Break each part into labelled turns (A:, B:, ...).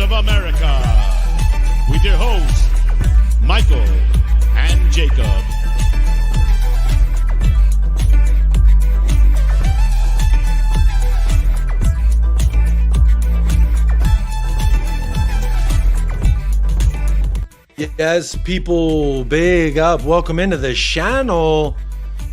A: of America, with your hosts, Michael and Jacob.
B: Yes, people, big up. Welcome into the channel.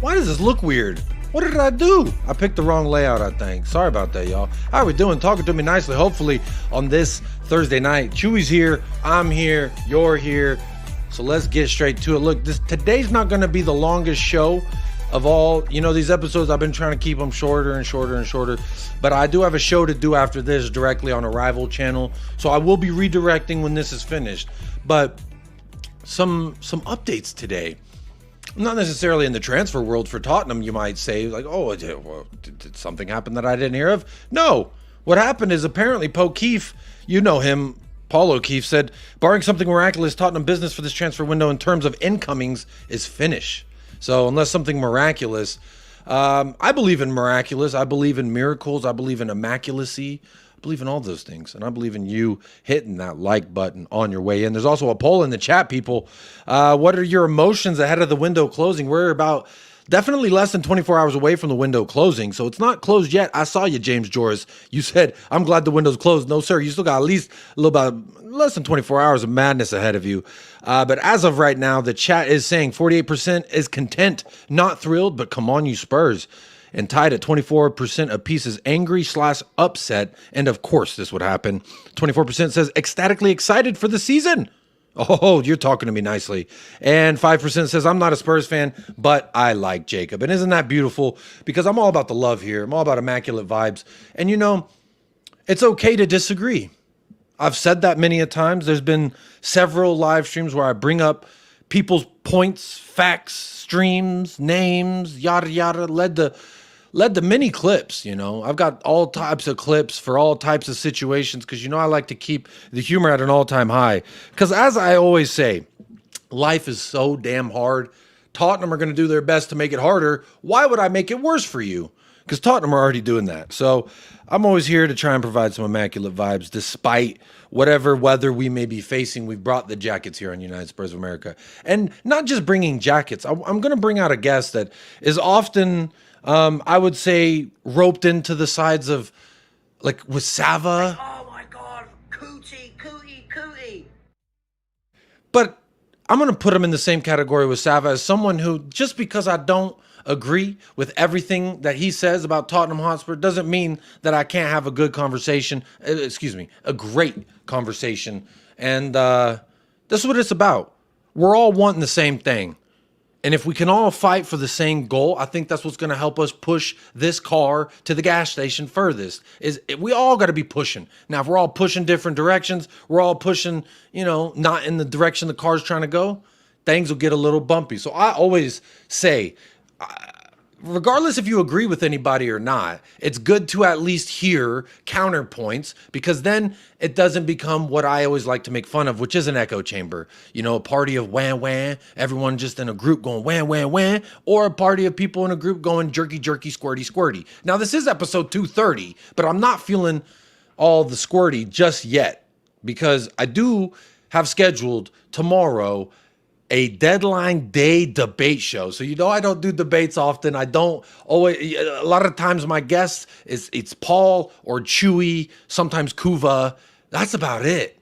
B: Why does this look weird? What did I do? I picked the wrong layout, I think. Sorry about that, y'all. How are we doing? Talking to me nicely, hopefully, on this Thursday night. Chewy's here, I'm here, you're here. So let's get straight to it. Look, today's not going to be the longest show of all. You know, these episodes, I've been trying to keep them shorter and shorter and shorter. But I do have a show to do after this directly on a rival channel. So I will be redirecting when this is finished. But some updates today. Not necessarily in the transfer world for Tottenham, you might say, like, oh, did something happen that I didn't hear of? No. What happened is apparently O'Keefe, you know him, Paul O'Keefe, said, barring something miraculous, Tottenham business for this transfer window in terms of incomings is finished. So unless something miraculous, I believe in miraculous. I believe in miracles. I believe in immaculacy. Believe in all those things, and I believe in you hitting that like button on your way in. There's also a poll in the chat, people. What are your emotions ahead of the window closing? We're about definitely less than 24 hours away from the window closing, so it's not closed yet. I saw you, James Joris. You said, I'm glad the window's closed. No, sir, you still got at least a little bit less than 24 hours of madness ahead of you. But as of right now, the chat is saying 48% is content, not thrilled, but come on, you Spurs. And tied at 24% of pieces angry/upset. And of course, this would happen. 24% says ecstatically excited for the season. Oh, you're talking to me nicely. And 5% says I'm not a Spurs fan, but I like Jacob. And isn't that beautiful? Because I'm all about the love here. I'm all about immaculate vibes. And you know, it's okay to disagree. I've said that many a times. There's been several live streams where I bring up people's points, facts, streams, names, yada, yada, led to many clips. You know, I've got all types of clips for all types of situations because, you know, I like to keep the humor at an all-time high because, as I always say, life is so damn hard. Tottenham are going to do their best to make it harder. Why would I make it worse for you? Because Tottenham are already doing that. So I'm always here to try and provide some immaculate vibes despite whatever weather we may be facing. We've brought the jackets here on United Spurs of America. And not just bringing jackets. I'm going to bring out a guest that is often, I would say, roped into the sides of, like, with Sava.
C: Oh my God, cootie.
B: But I'm going to put him in the same category with Sava as someone who, just because I don't agree with everything that he says about Tottenham Hotspur doesn't mean that I can't have a good conversation, a great conversation. And this is what it's about. We're all wanting the same thing. And if we can all fight for the same goal, I think that's what's going to help us push this car to the gas station furthest. We all got to be pushing. Now, if we're all pushing different directions, we're all pushing, you know, not in the direction the car's trying to go, things will get a little bumpy. So I always say, regardless if you agree with anybody or not, it's good to at least hear counterpoints because then it doesn't become what I always like to make fun of, which is an echo chamber. You know, a party of wham wham, everyone just in a group going wham wham wham, or a party of people in a group going jerky jerky squirty squirty. Now, this is episode 230, but I'm not feeling all the squirty just yet because I do have scheduled tomorrow a deadline day debate show. So, you know, I don't do debates often. I don't always, a lot of times my guests, it's Paul or Chewy, sometimes Kuva. That's about it.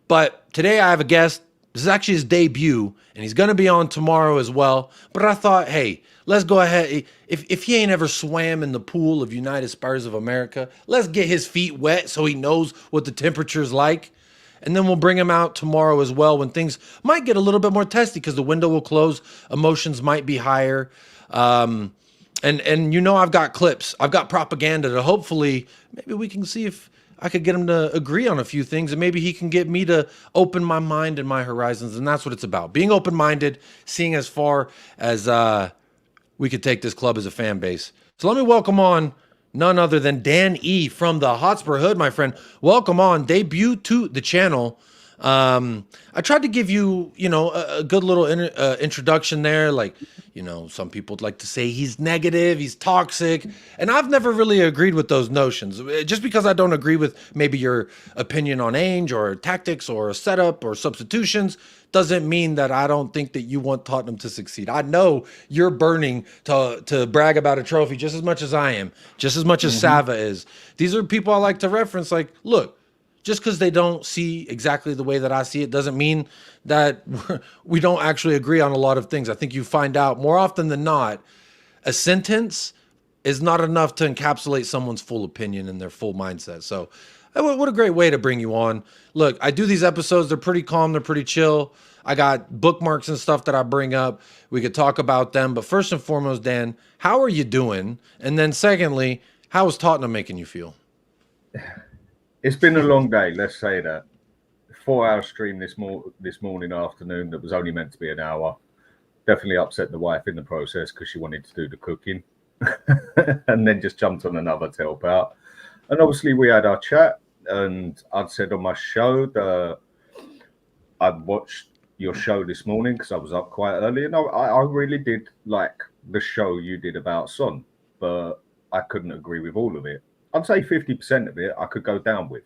B: But today I have a guest. This is actually his debut, and he's going to be on tomorrow as well. But I thought, hey, let's go ahead. If he ain't ever swam in the pool of United Spurs of America, let's get his feet wet so he knows what the temperature's like. And then we'll bring him out tomorrow as well when things might get a little bit more testy because the window will close. Emotions might be higher. And you know, I've got clips. I've got propaganda to hopefully maybe we can see if I could get him to agree on a few things, and maybe he can get me to open my mind and my horizons. And that's what it's about. Being open-minded, seeing as far as we could take this club as a fan base. So let me welcome on none other than Dan E. from the Hotspur Hood, my friend. Welcome on. Debut to the channel. I tried to give you, a good little introduction there. Like, some people would like to say he's negative, he's toxic. And I've never really agreed with those notions. Just because I don't agree with maybe your opinion on Ange or tactics or a setup or substitutions doesn't mean that I don't think that you want Tottenham to succeed. I know you're burning to brag about a trophy just as much as I am, just as much as Sava is. These are people I like to reference. Like, look, just because they don't see exactly the way that I see it doesn't mean that we don't actually agree on a lot of things. I think you find out more often than not, a sentence is not enough to encapsulate someone's full opinion and their full mindset. So what a great way to bring you on. Look, I do these episodes. They're pretty calm. They're pretty chill. I got bookmarks and stuff that I bring up. We could talk about them. But first and foremost, Dan, how are you doing? And then secondly, how is Tottenham making you feel?
D: It's been a long day, let's say that. 4-hour stream this morning afternoon that was only meant to be an hour. Definitely upset the wife in the process because she wanted to do the cooking and then just jumped on another to help out. And obviously we had our chat, and I'd said on my show that I'd watched your show this morning because I was up quite early, and I really did like the show you did about Son, but I couldn't agree with all of it. I'd say 50% of it I could go down with,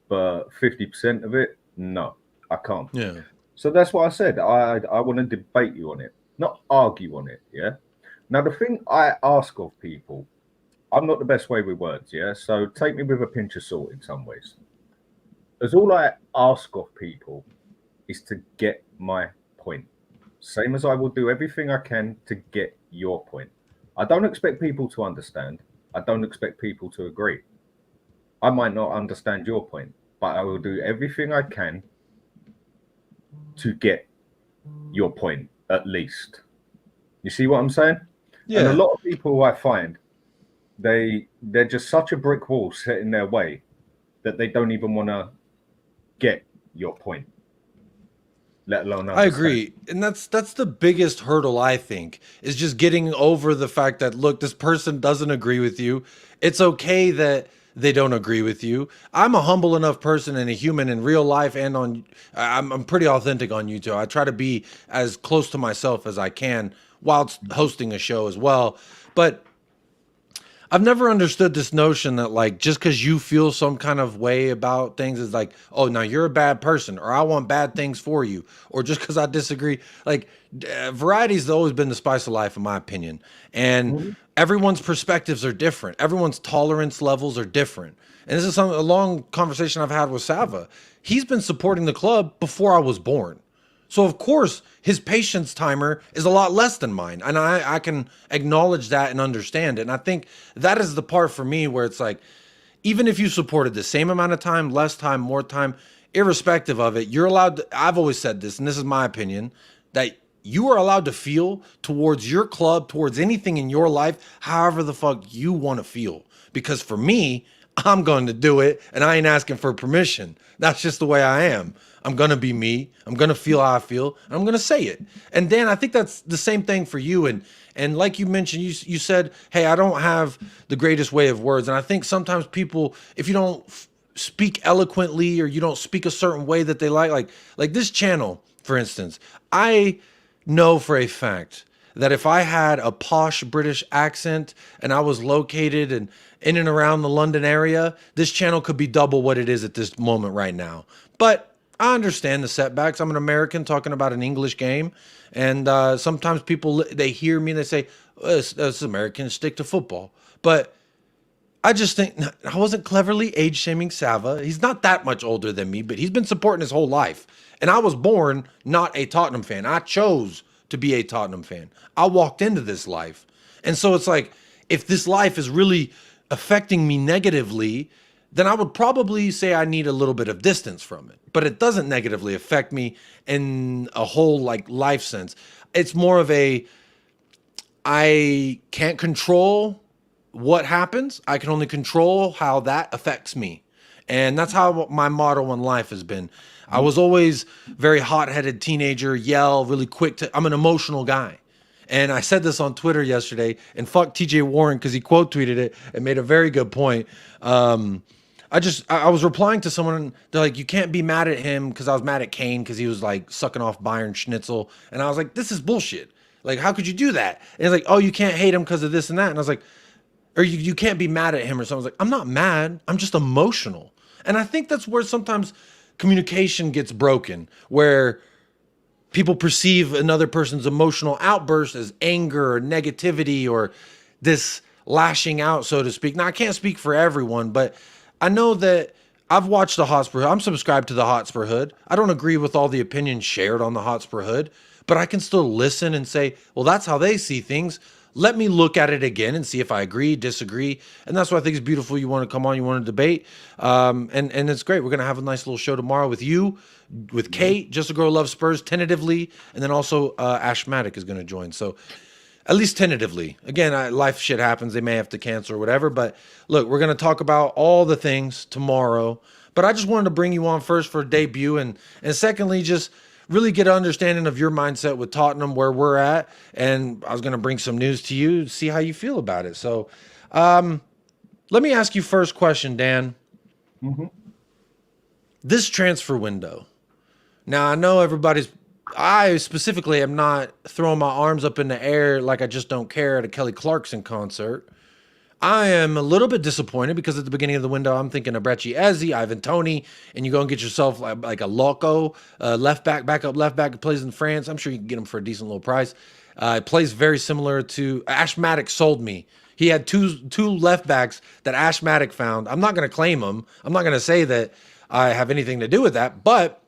D: but 50% of it, no, I can't.
B: Yeah.
D: So that's why I said I want to debate you on it, not argue on it, yeah? Now, the thing I ask of people, I'm not the best way with words, yeah? So take me with a pinch of salt in some ways. As all I ask of people is to get my point. Same as I will do everything I can to get your point. I don't expect people to understand. I don't expect people to agree. I might not understand your point, but I will do everything I can to get your point, at least. You see what I'm saying?
B: Yeah.
D: And a lot of people I find, they're just such a brick wall set in their way that they don't even want to get your point, let alone understand.
B: I agree. And that's the biggest hurdle, I think, is just getting over the fact that, look, this person doesn't agree with you. It's okay that they don't agree with you. I'm a humble enough person and a human in real life, and I'm pretty authentic on YouTube. I try to be as close to myself as I can whilst hosting a show as well. But I've never understood this notion that, like, just because you feel some kind of way about things is like, oh, now you're a bad person, or I want bad things for you, or just because I disagree. Like, variety's always been the spice of life, in my opinion. And everyone's perspectives are different. Everyone's tolerance levels are different. And this is a long conversation I've had with Sava. He's been supporting the club before I was born. So, of course, his patience timer is a lot less than mine. And I can acknowledge that and understand it. And I think that is the part for me where it's like, even if you supported the same amount of time, less time, more time, irrespective of it, you're allowed to, I've always said this, and this is my opinion, that you are allowed to feel towards your club, towards anything in your life, however the fuck you want to feel. Because for me, I'm going to do it, and I ain't asking for permission. That's just the way I am. I'm going to be me. I'm going to feel how I feel, and I'm going to say it. And Dan, I think that's the same thing for you. And like you mentioned, you said, hey, I don't have the greatest way of words. And I think sometimes people, if you don't speak eloquently or you don't speak a certain way that they like this channel, for instance, I know for a fact that if I had a posh British accent and I was located in and around the London area, this channel could be double what it is at this moment right now. But I understand the setbacks. I'm an American talking about an English game. And sometimes people, they hear me and they say, us Americans stick to football. But I just think, I wasn't cleverly age shaming Sava. He's not that much older than me, but he's been supporting his whole life. And I was born not a Tottenham fan. I chose to be a Tottenham fan. I walked into this life. And so it's like, if this life is really affecting me negatively, then I would probably say I need a little bit of distance from it. But it doesn't negatively affect me in a whole like life sense. It's more of a, I can't control what happens. I can only control how that affects me. And that's how my motto in life has been. I was always very hot-headed teenager, yell really quick. I'm an emotional guy. And I said this on Twitter yesterday, and fuck TJ Warren because he quote tweeted it and made a very good point. I I was replying to someone. They're like, you can't be mad at him because I was mad at Kane because he was like sucking off Bayern Schnitzel, and I was like, this is bullshit. Like, how could you do that? And it's like, oh, you can't hate him because of this and that, and I was like, or you can't be mad at him or something. I was like, I'm not mad. I'm just emotional, and I think that's where sometimes communication gets broken, where people perceive another person's emotional outburst as anger or negativity or this lashing out, so to speak. Now, I can't speak for everyone, but I know that I've watched the Hotspur. I'm subscribed to the Hotspur Hood. I don't agree with all the opinions shared on the Hotspur Hood, but I can still listen and say, well, that's how they see things. Let me look at it again and see if I agree, disagree. And that's what I think is beautiful. You want to come on, you want to debate. And it's great. We're going to have a nice little show tomorrow with you, with Kate, Just a Girl Loves Spurs, tentatively. And then also Ashmatic is going to join. So at least tentatively. Again, life shit happens. They may have to cancel or whatever. But look, we're going to talk about all the things tomorrow. But I just wanted to bring you on first for a debut. And secondly, just really get an understanding of your mindset with Tottenham, where we're at. And I was going to bring some news to you, see how you feel about it. So let me ask you first question, Dan.
D: Mm-hmm.
B: This transfer window. Now, I know I specifically am not throwing my arms up in the air like I just don't care at a Kelly Clarkson concert. I am a little bit disappointed because at the beginning of the window, I'm thinking of Brecci Eze, Ivan Toney, and you go and get yourself like a Loco, backup left back who plays in France. I'm sure you can get him for a decent little price. Plays very similar to Ashmatic. Sold me. He had two left backs that Ashmatic found. I'm not going to claim them. I'm not going to say that I have anything to do with that, but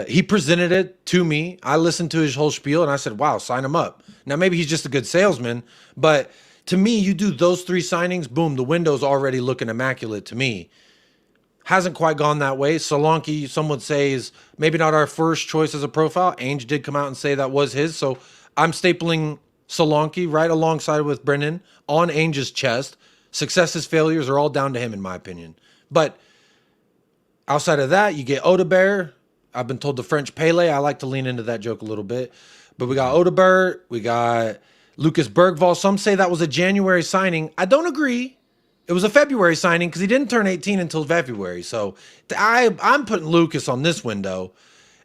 B: he presented it to me. I listened to his whole spiel and I said, wow, sign him up. Now, maybe he's just a good salesman, but to me, you do those three signings, boom, the window's already looking immaculate to me. Hasn't quite gone that way. Solanke, some would say, is maybe not our first choice as a profile. Ange did come out and say that was his. So I'm stapling Solanke right alongside with Brennan on Ange's chest. Successes, failures are all down to him, in my opinion. But outside of that, you get Odebert. I've been told the French Pele. I like to lean into that joke a little bit. But we got Odebert. We got Lucas Bergvall. Some say that was a January signing. I don't agree. It was a February signing because he didn't turn 18 until February. So I'm putting Lucas on this window,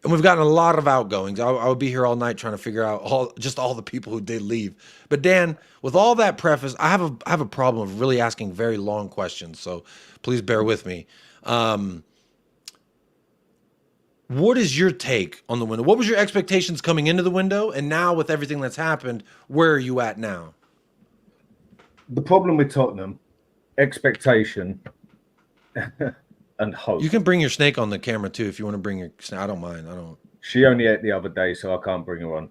B: and we've gotten a lot of outgoings. I would be here all night trying to figure out all the people who did leave. But Dan, with all that preface, I have a problem of really asking very long questions. So please bear with me. What is your take on the window? What was your expectations coming into the window? And now with everything that's happened, where are you at now?
D: The problem with Tottenham, expectation and hope.
B: You can bring your snake on the camera too if you want to bring your snake. I don't mind.
D: She only ate the other day, so I can't bring her on.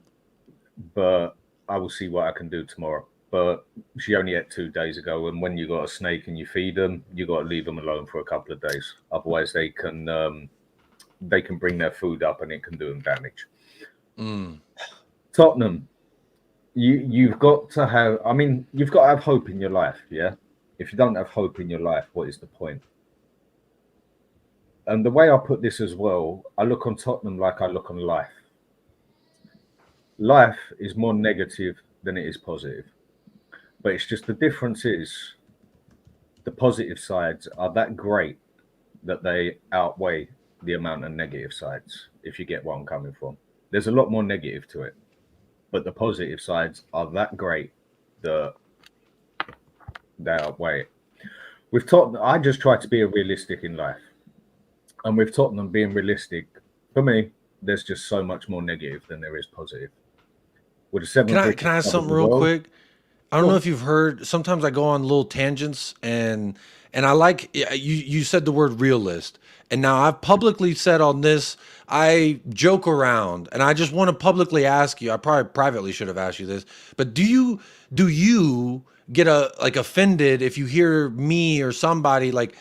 D: But I will see what I can do tomorrow. But she only ate 2 days ago, and when you got a snake and you feed them, you got to leave them alone for a couple of days. Otherwise, they can bring their food up and it can do them damage. Tottenham, you've got to have, you've got to have hope in your life, yeah? If you don't have hope in your life, what is the point? And the way I put this as well, I look on Tottenham like I look on life. Life is more negative than it is positive. But it's just the difference is the positive sides are that great that they outweigh the amount of negative sides, if you get where I'm coming from. There's a lot more negative to it, but the positive sides are that great that they outweigh it. With Tottenham, I just try to be realistic in life. And with Tottenham being realistic, for me, there's just so much more negative than there is positive. With a seven,
B: can I ask something real quick? I don't know if you've heard, sometimes I go on little tangents and I like, you said the word realist. And now I've publicly said on this, I joke around and I just want to publicly ask you, I probably privately should have asked you this, but do you get offended if you hear me or somebody, like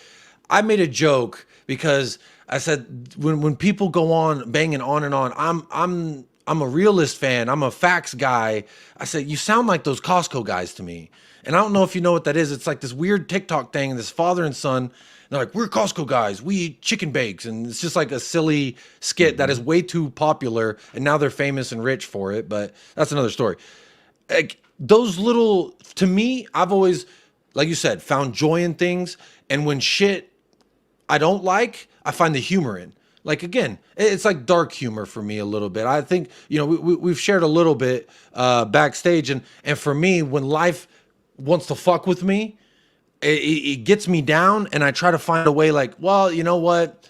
B: I made a joke because I said, when people go on banging on and on, I'm a realist fan. I'm a facts guy. I said, you sound like those Costco guys to me. And I don't know if you know what that is. It's like this weird TikTok thing, this father and son. They're like, we're Costco guys. We eat chicken bakes. And it's just like a silly skit that is way too popular. And now they're famous and rich for it. But that's another story. Like those little, to me, I've always, like you said, found joy in things. And when shit I don't like, I find the humor in. Like, again, it's like dark humor for me a little bit. I think, we've shared a little bit backstage. And for me, when life wants to fuck with me, it gets me down, and I try to find a way like, well, you know what?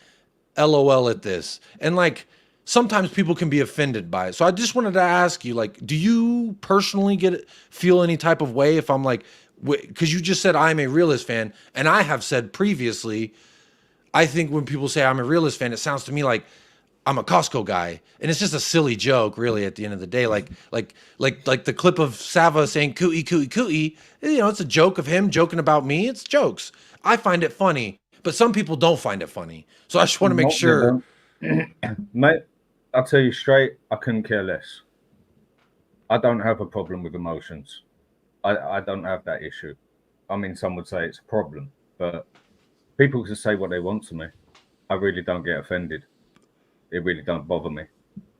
B: LOL at this. And like, sometimes people can be offended by it. So I just wanted to ask you, like, do you personally feel any type of way if I'm like, because you just said I'm a realist fan, and I have said previously, I think when people say I'm a realist fan, it sounds to me like I'm a Costco guy, and it's just a silly joke, really. At the end of the day, like the clip of Sava saying "cooey cooey cooey," it's a joke of him joking about me. It's jokes. I find it funny, but some people don't find it funny. So I just want to make sure,
D: mate. I'll tell you straight, I couldn't care less. I don't have a problem with emotions. I don't have that issue. I mean, some would say it's a problem, but people can say what they want to me. I really don't get offended. It really don't bother me.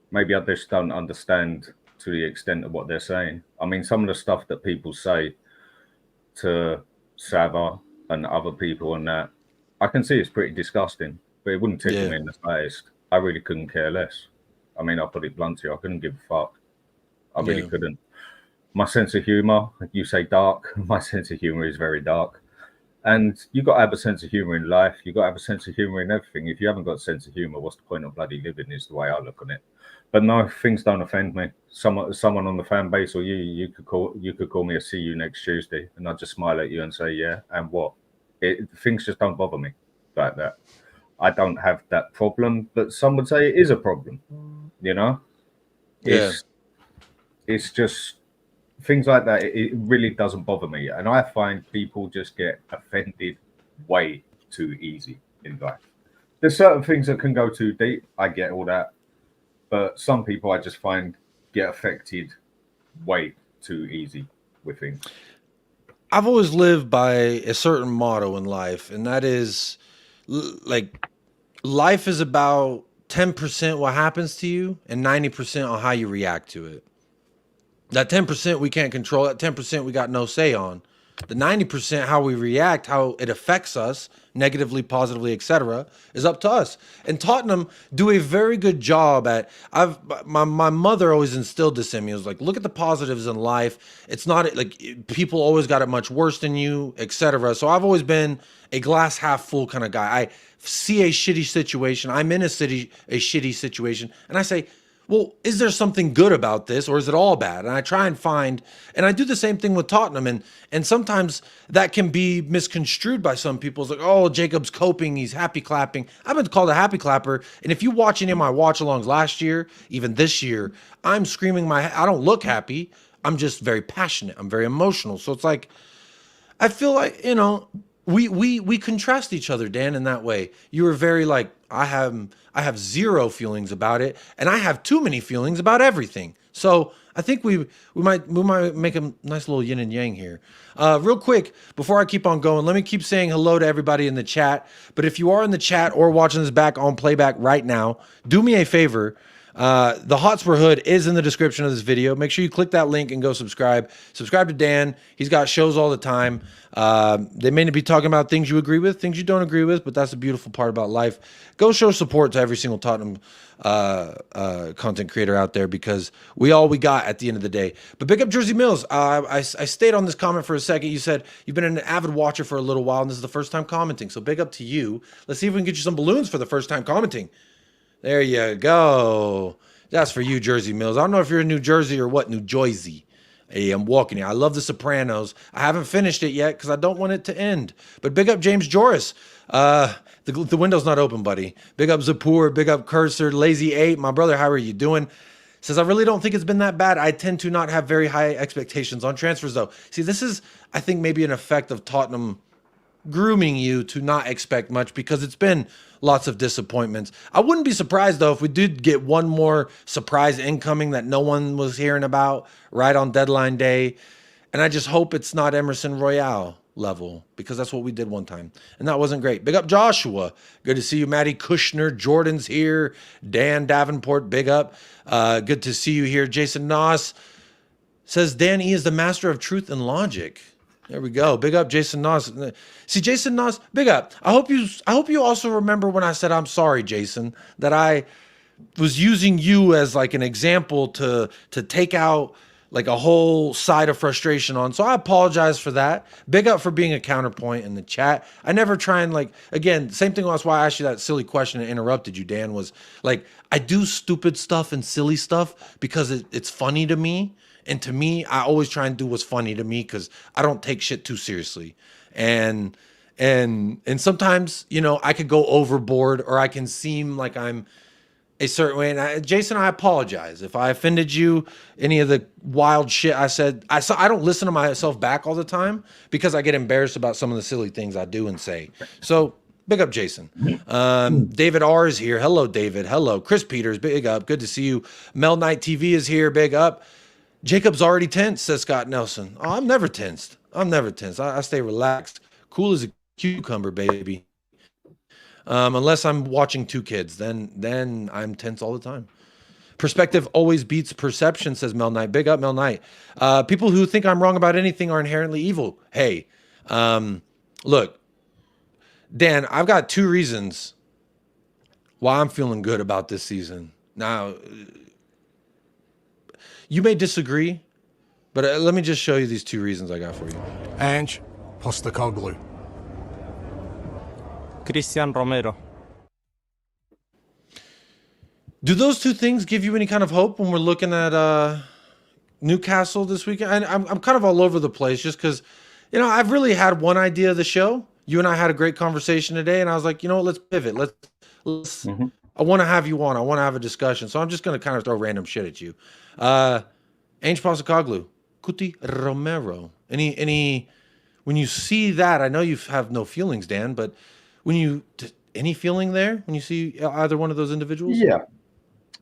D: Maybe I just don't understand to the extent of what they're saying. I mean, some of the stuff that people say to Sava and other people and that, I can see it's pretty disgusting, but it wouldn't tickle me in the slightest. I really couldn't care less. I mean, I'll put it bluntly, I couldn't give a fuck. I really couldn't. My sense of humor, you say dark, my sense of humor is very dark. And you got to have a sense of humor in life. You got to have a sense of humor in everything. If you haven't got a sense of humor, what's the point of bloody living? Is the way I look on it. But no, things don't offend me. Someone on the fan base, or you could call me a see you next Tuesday, and I just smile at you and say yeah, and what? Things just don't bother me like that. I don't have that problem, but some would say it is a problem. It's just things like that. It really doesn't bother me, and I find people just get offended way too easy in life. There's certain things that can go too deep. I get all that, but some people I just find get affected way too easy with things.
B: I've always lived by a certain motto in life, and that is like, life is about 10% what happens to you and 90% on how you react to it. That 10% we can't control. That 10% we got no say on. The 90%, how we react, how it affects us negatively, positively, etc., is up to us. And Tottenham do a very good job at. My mother always instilled this in me. It was like, look at the positives in life. It's not like people always got it much worse than you, etc. So I've always been a glass half full kind of guy. I see a shitty situation. I'm in a shitty situation, and I say, well, is there something good about this, or is it all bad? And I try and find, and I do the same thing with Tottenham, and sometimes that can be misconstrued by some people. It's like, oh, Jacob's coping, he's happy clapping. I've been called a happy clapper, and if you watch any of my watch-alongs last year, even this year, I'm screaming I don't look happy. I'm just very passionate. I'm very emotional. So it's like, I feel like, we contrast each other, Dan, in that way. You were very like, I have zero feelings about it, and I have too many feelings about everything. So I think we might make a nice little yin and yang here. Real quick, before I keep on going, let me keep saying hello to everybody in the chat. But if you are in the chat or watching this back on playback right now, do me a favor. The Hotspur Hood is in the description of this video. Make sure you click that link and go subscribe. Subscribe to Dan. He's got shows all the time. They may be talking about things you agree with, things you don't agree with, but that's the beautiful part about life. Go show support to every single Tottenham content creator out there, because we got at the end of the day. But big up Jersey Mills. I stayed on this comment for a second. You said you've been an avid watcher for a little while, and this is the first time commenting. So big up to you. Let's see if we can get you some balloons for the first time commenting. There you go. That's for you, Jersey Mills. I don't know if you're in New Jersey or what, New Jersey. Hey, I'm walking here. I love The Sopranos. I haven't finished it yet because I don't want it to end. But big up James Joris. The window's not open, buddy. Big up Zapur. Big up Cursor. Lazy 8. My brother, how are you doing? Says, I really don't think it's been that bad. I tend to not have very high expectations on transfers, though. See, this is, I think, maybe an effect of Tottenham grooming you to not expect much, because it's been lots of disappointments. I wouldn't be surprised, though, if we did get one more surprise incoming that no one was hearing about right on deadline day. And I just hope it's not Emerson Royale level, because that's what we did one time, and that wasn't great. Big up Joshua. Good to see you. Maddie Kushner. Jordan's here. Dan Davenport. Big up. Good to see you here. Jason Noss says, Dan E is the master of truth and logic. There we go. Big up, Jason Noss. See, Jason Noss, big up. I hope you also remember when I said I'm sorry, Jason, that I was using you as like an example to take out like a whole side of frustration on. So I apologize for that. Big up for being a counterpoint in the chat. I never try and like, again, same thing. That's why I asked you that silly question and interrupted you, Dan, was like, I do stupid stuff and silly stuff because it's funny to me. And to me, I always try and do what's funny to me because I don't take shit too seriously. And sometimes, you know, I could go overboard or I can seem like I'm a certain way. And Jason, I apologize if I offended you. Any of the wild shit I said, I don't listen to myself back all the time because I get embarrassed about some of the silly things I do and say. So big up, Jason. David R is here. Hello, David. Hello, Chris Peters. Big up. Good to see you. Mel Knight TV is here. Big up. Jacob's already tense, says Scott Nelson. Oh, I'm never tensed. I stay relaxed. Cool as a cucumber, baby. Unless I'm watching two kids, then I'm tense all the time. Perspective always beats perception, says Mel Knight. Big up, Mel Knight. People who think I'm wrong about anything are inherently evil. Hey, look, Dan, I've got two reasons why I'm feeling good about this season. Now, you may disagree, but let me just show you these two reasons I got for you.
E: Ange, Postecoglou.
F: Christian Romero.
B: Do those two things give you any kind of hope when we're looking at Newcastle this weekend? I'm kind of all over the place just because, you know, I've really had one idea of the show. You and I had a great conversation today, and I was like, you know what, let's pivot. Let's I want to have you on. I want to have a discussion. So I'm just going to kind of throw random shit at you. Ange Postecoglou, Cuti Romero. Any when you see that, I know you have no feelings, Dan, but any feeling there when you see either one of those individuals?
D: Yeah.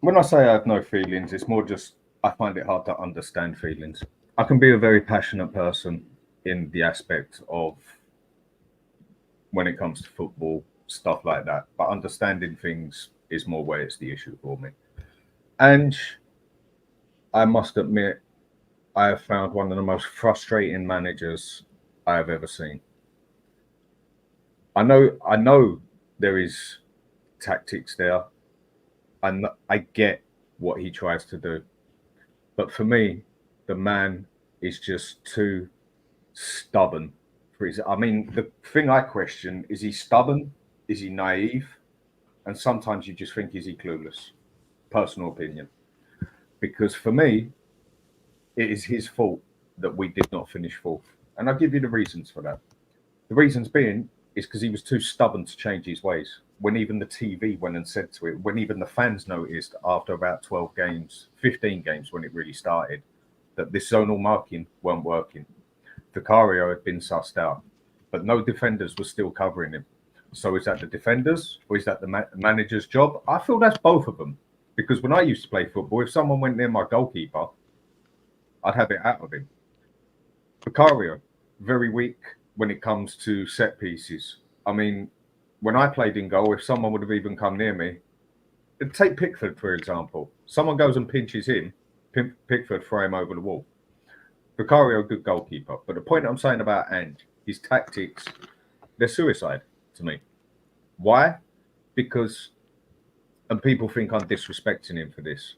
D: When I say I have no feelings, it's more just I find it hard to understand feelings. I can be a very passionate person in the aspect of when it comes to football, stuff like that. But understanding things is more where it's the issue for me. And I must admit, I have found one of the most frustrating managers I have ever seen. I know there is tactics there, and I get what he tries to do. But for me, the man is just too stubborn. I mean, the thing I question, is he stubborn? Is he naive? And sometimes you just think, is he clueless? Personal opinion. Because for me, it is his fault that we did not finish fourth. And I'll give you the reasons for that. The reasons being is because he was too stubborn to change his ways. When even the TV went and said to it, when even the fans noticed after about 12 games, 15 games when it really started, that this zonal marking weren't working. Vicario had been sussed out, but no defenders were still covering him. So is that the defenders or is that the manager's job? I feel that's both of them. Because when I used to play football, if someone went near my goalkeeper, I'd have it out of him. Vicario, very weak when it comes to set pieces. I mean, when I played in goal, if someone would have even come near me, take Pickford, for example. Someone goes and pinches him, Pickford throw him over the wall. Vicario, good goalkeeper. But the point I'm saying about Ange, his tactics, they're suicide to me. Why? Because, and people think I'm disrespecting him for this.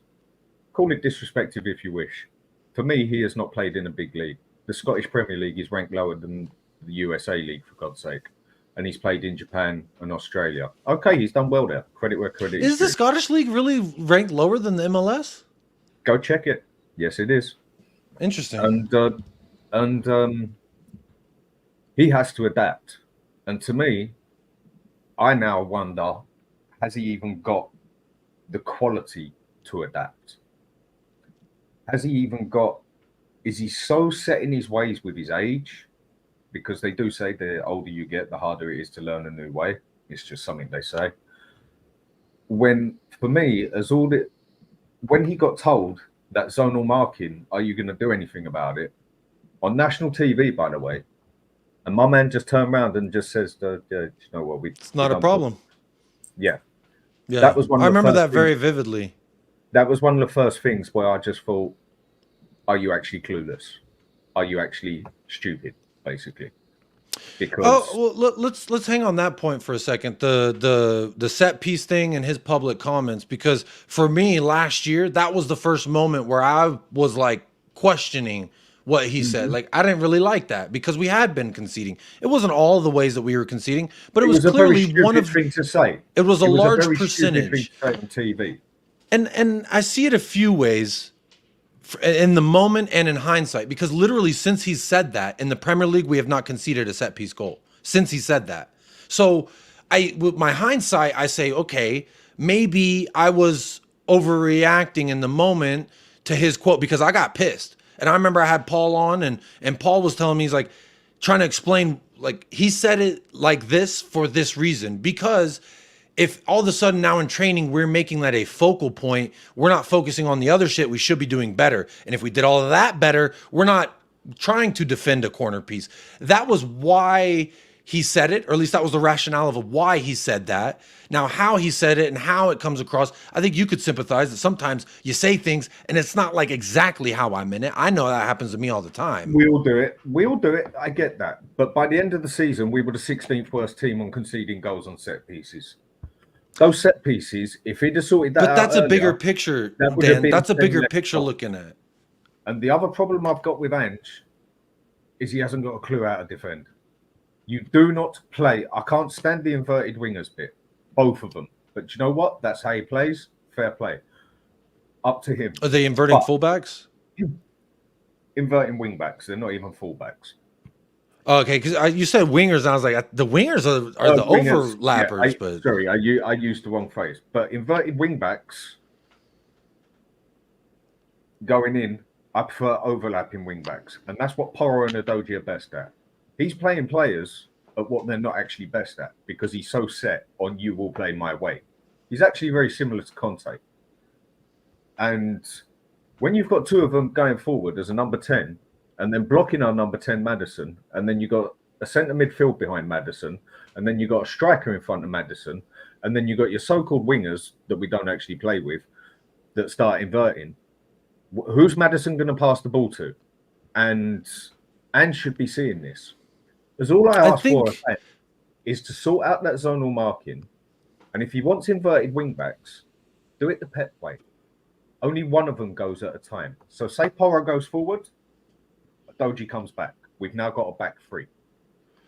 D: Call it disrespectful if you wish. For me, he has not played in a big league. The Scottish Premier League is ranked lower than the USA League, for God's sake. And he's played in Japan and Australia. Okay, he's done well there. Credit where credit is due.
B: Is the Scottish League really ranked lower than the MLS?
D: Go check it. Yes, it is.
B: Interesting.
D: And he has to adapt. And to me, I now wonder, has he even got the quality to adapt? Has he even got, is he so set in his ways with his age? Because they do say the older you get, the harder it is to learn a new way. It's just something they say. When, for me, when he got told that zonal marking, are you going to do anything about it? On national TV, by the way, and my man just turned around and just says, you know what,
B: it's not a problem.
D: Yeah.
B: That was one. I remember that very vividly.
D: That was one of the first things where I just thought, are you actually clueless? Are you actually stupid? basically. Because
B: well, let's hang on that point for a second. The set piece thing and his public comments, because for me last year that was the first moment where I was like questioning what he said. Like I didn't really like that because we had been conceding. It wasn't all the ways that we were conceding, but it was
D: a very
B: clearly
D: stupid
B: one of
D: thing to say.
B: It was a large
D: very stupid thing
B: percentage.
D: to say on TV.
B: And I see it a few ways in the moment and in hindsight, because literally since he's said that in the Premier League, we have not conceded a set piece goal since he said that. So with my hindsight, I say, okay, maybe I was overreacting in the moment to his quote because I got pissed. And I remember I had Paul on and Paul was telling me, he's like trying to explain, like he said it like this for this reason, because if all of a sudden now in training, we're making that a focal point, we're not focusing on the other shit we should be doing better. And if we did all of that better, we're not trying to defend a corner piece. That was why he said it, or at least that was the rationale of why he said that. Now, how he said it and how it comes across, I think you could sympathize that sometimes you say things and it's not like exactly how I meant it. I know that happens to me all the time.
D: We all do it. We all do it. I get that. But by the end of the season, we were the 16th worst team on conceding goals on set pieces. Those set pieces, if he'd have sorted that out,
B: but that's
D: earlier,
B: a bigger picture, Dan. That's a bigger picture looking at.
D: And the other problem I've got with Ange is he hasn't got a clue how to defend. You do not play. I can't stand the inverted wingers bit, both of them. But you know what? That's how he plays. Fair play. Up to him.
B: Are they inverting fullbacks?
D: Inverting wingbacks. They're not even fullbacks.
B: Okay, because you said wingers, and I was like, the wingers are the wingers, overlappers.
D: Yeah,
B: but
D: sorry, I used the wrong phrase. But inverted wingbacks going in, I prefer overlapping wingbacks, and that's what Porro and Udogie are best at. He's playing players at what they're not actually best at because he's so set on you will play my way. He's actually very similar to Conte. And when you've got two of them going forward as a number 10, and then blocking our number 10, Maddison, and then you got a centre midfield behind Maddison, and then you got a striker in front of Maddison, and then you got your so-called wingers that we don't actually play with that start inverting. Who's Maddison going to pass the ball to? And Ange should be seeing this. Because all I ask for is to sort out that zonal marking. And if he wants inverted wingbacks, do it the Pep way. Only one of them goes at a time. So say Porro goes forward, Doji comes back. We've now got a back three.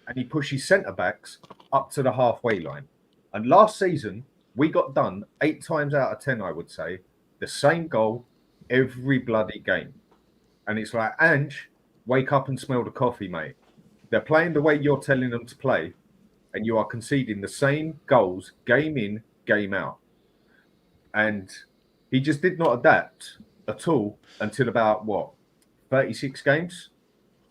D: And he pushes centre-backs up to the halfway line. And last season, we got done 8 times out of 10, I would say, the same goal every bloody game. And it's like, Ange, wake up and smell the coffee, mate. They're playing the way you're telling them to play, and you are conceding the same goals game in, game out. And he just did not adapt at all until about, 36 games?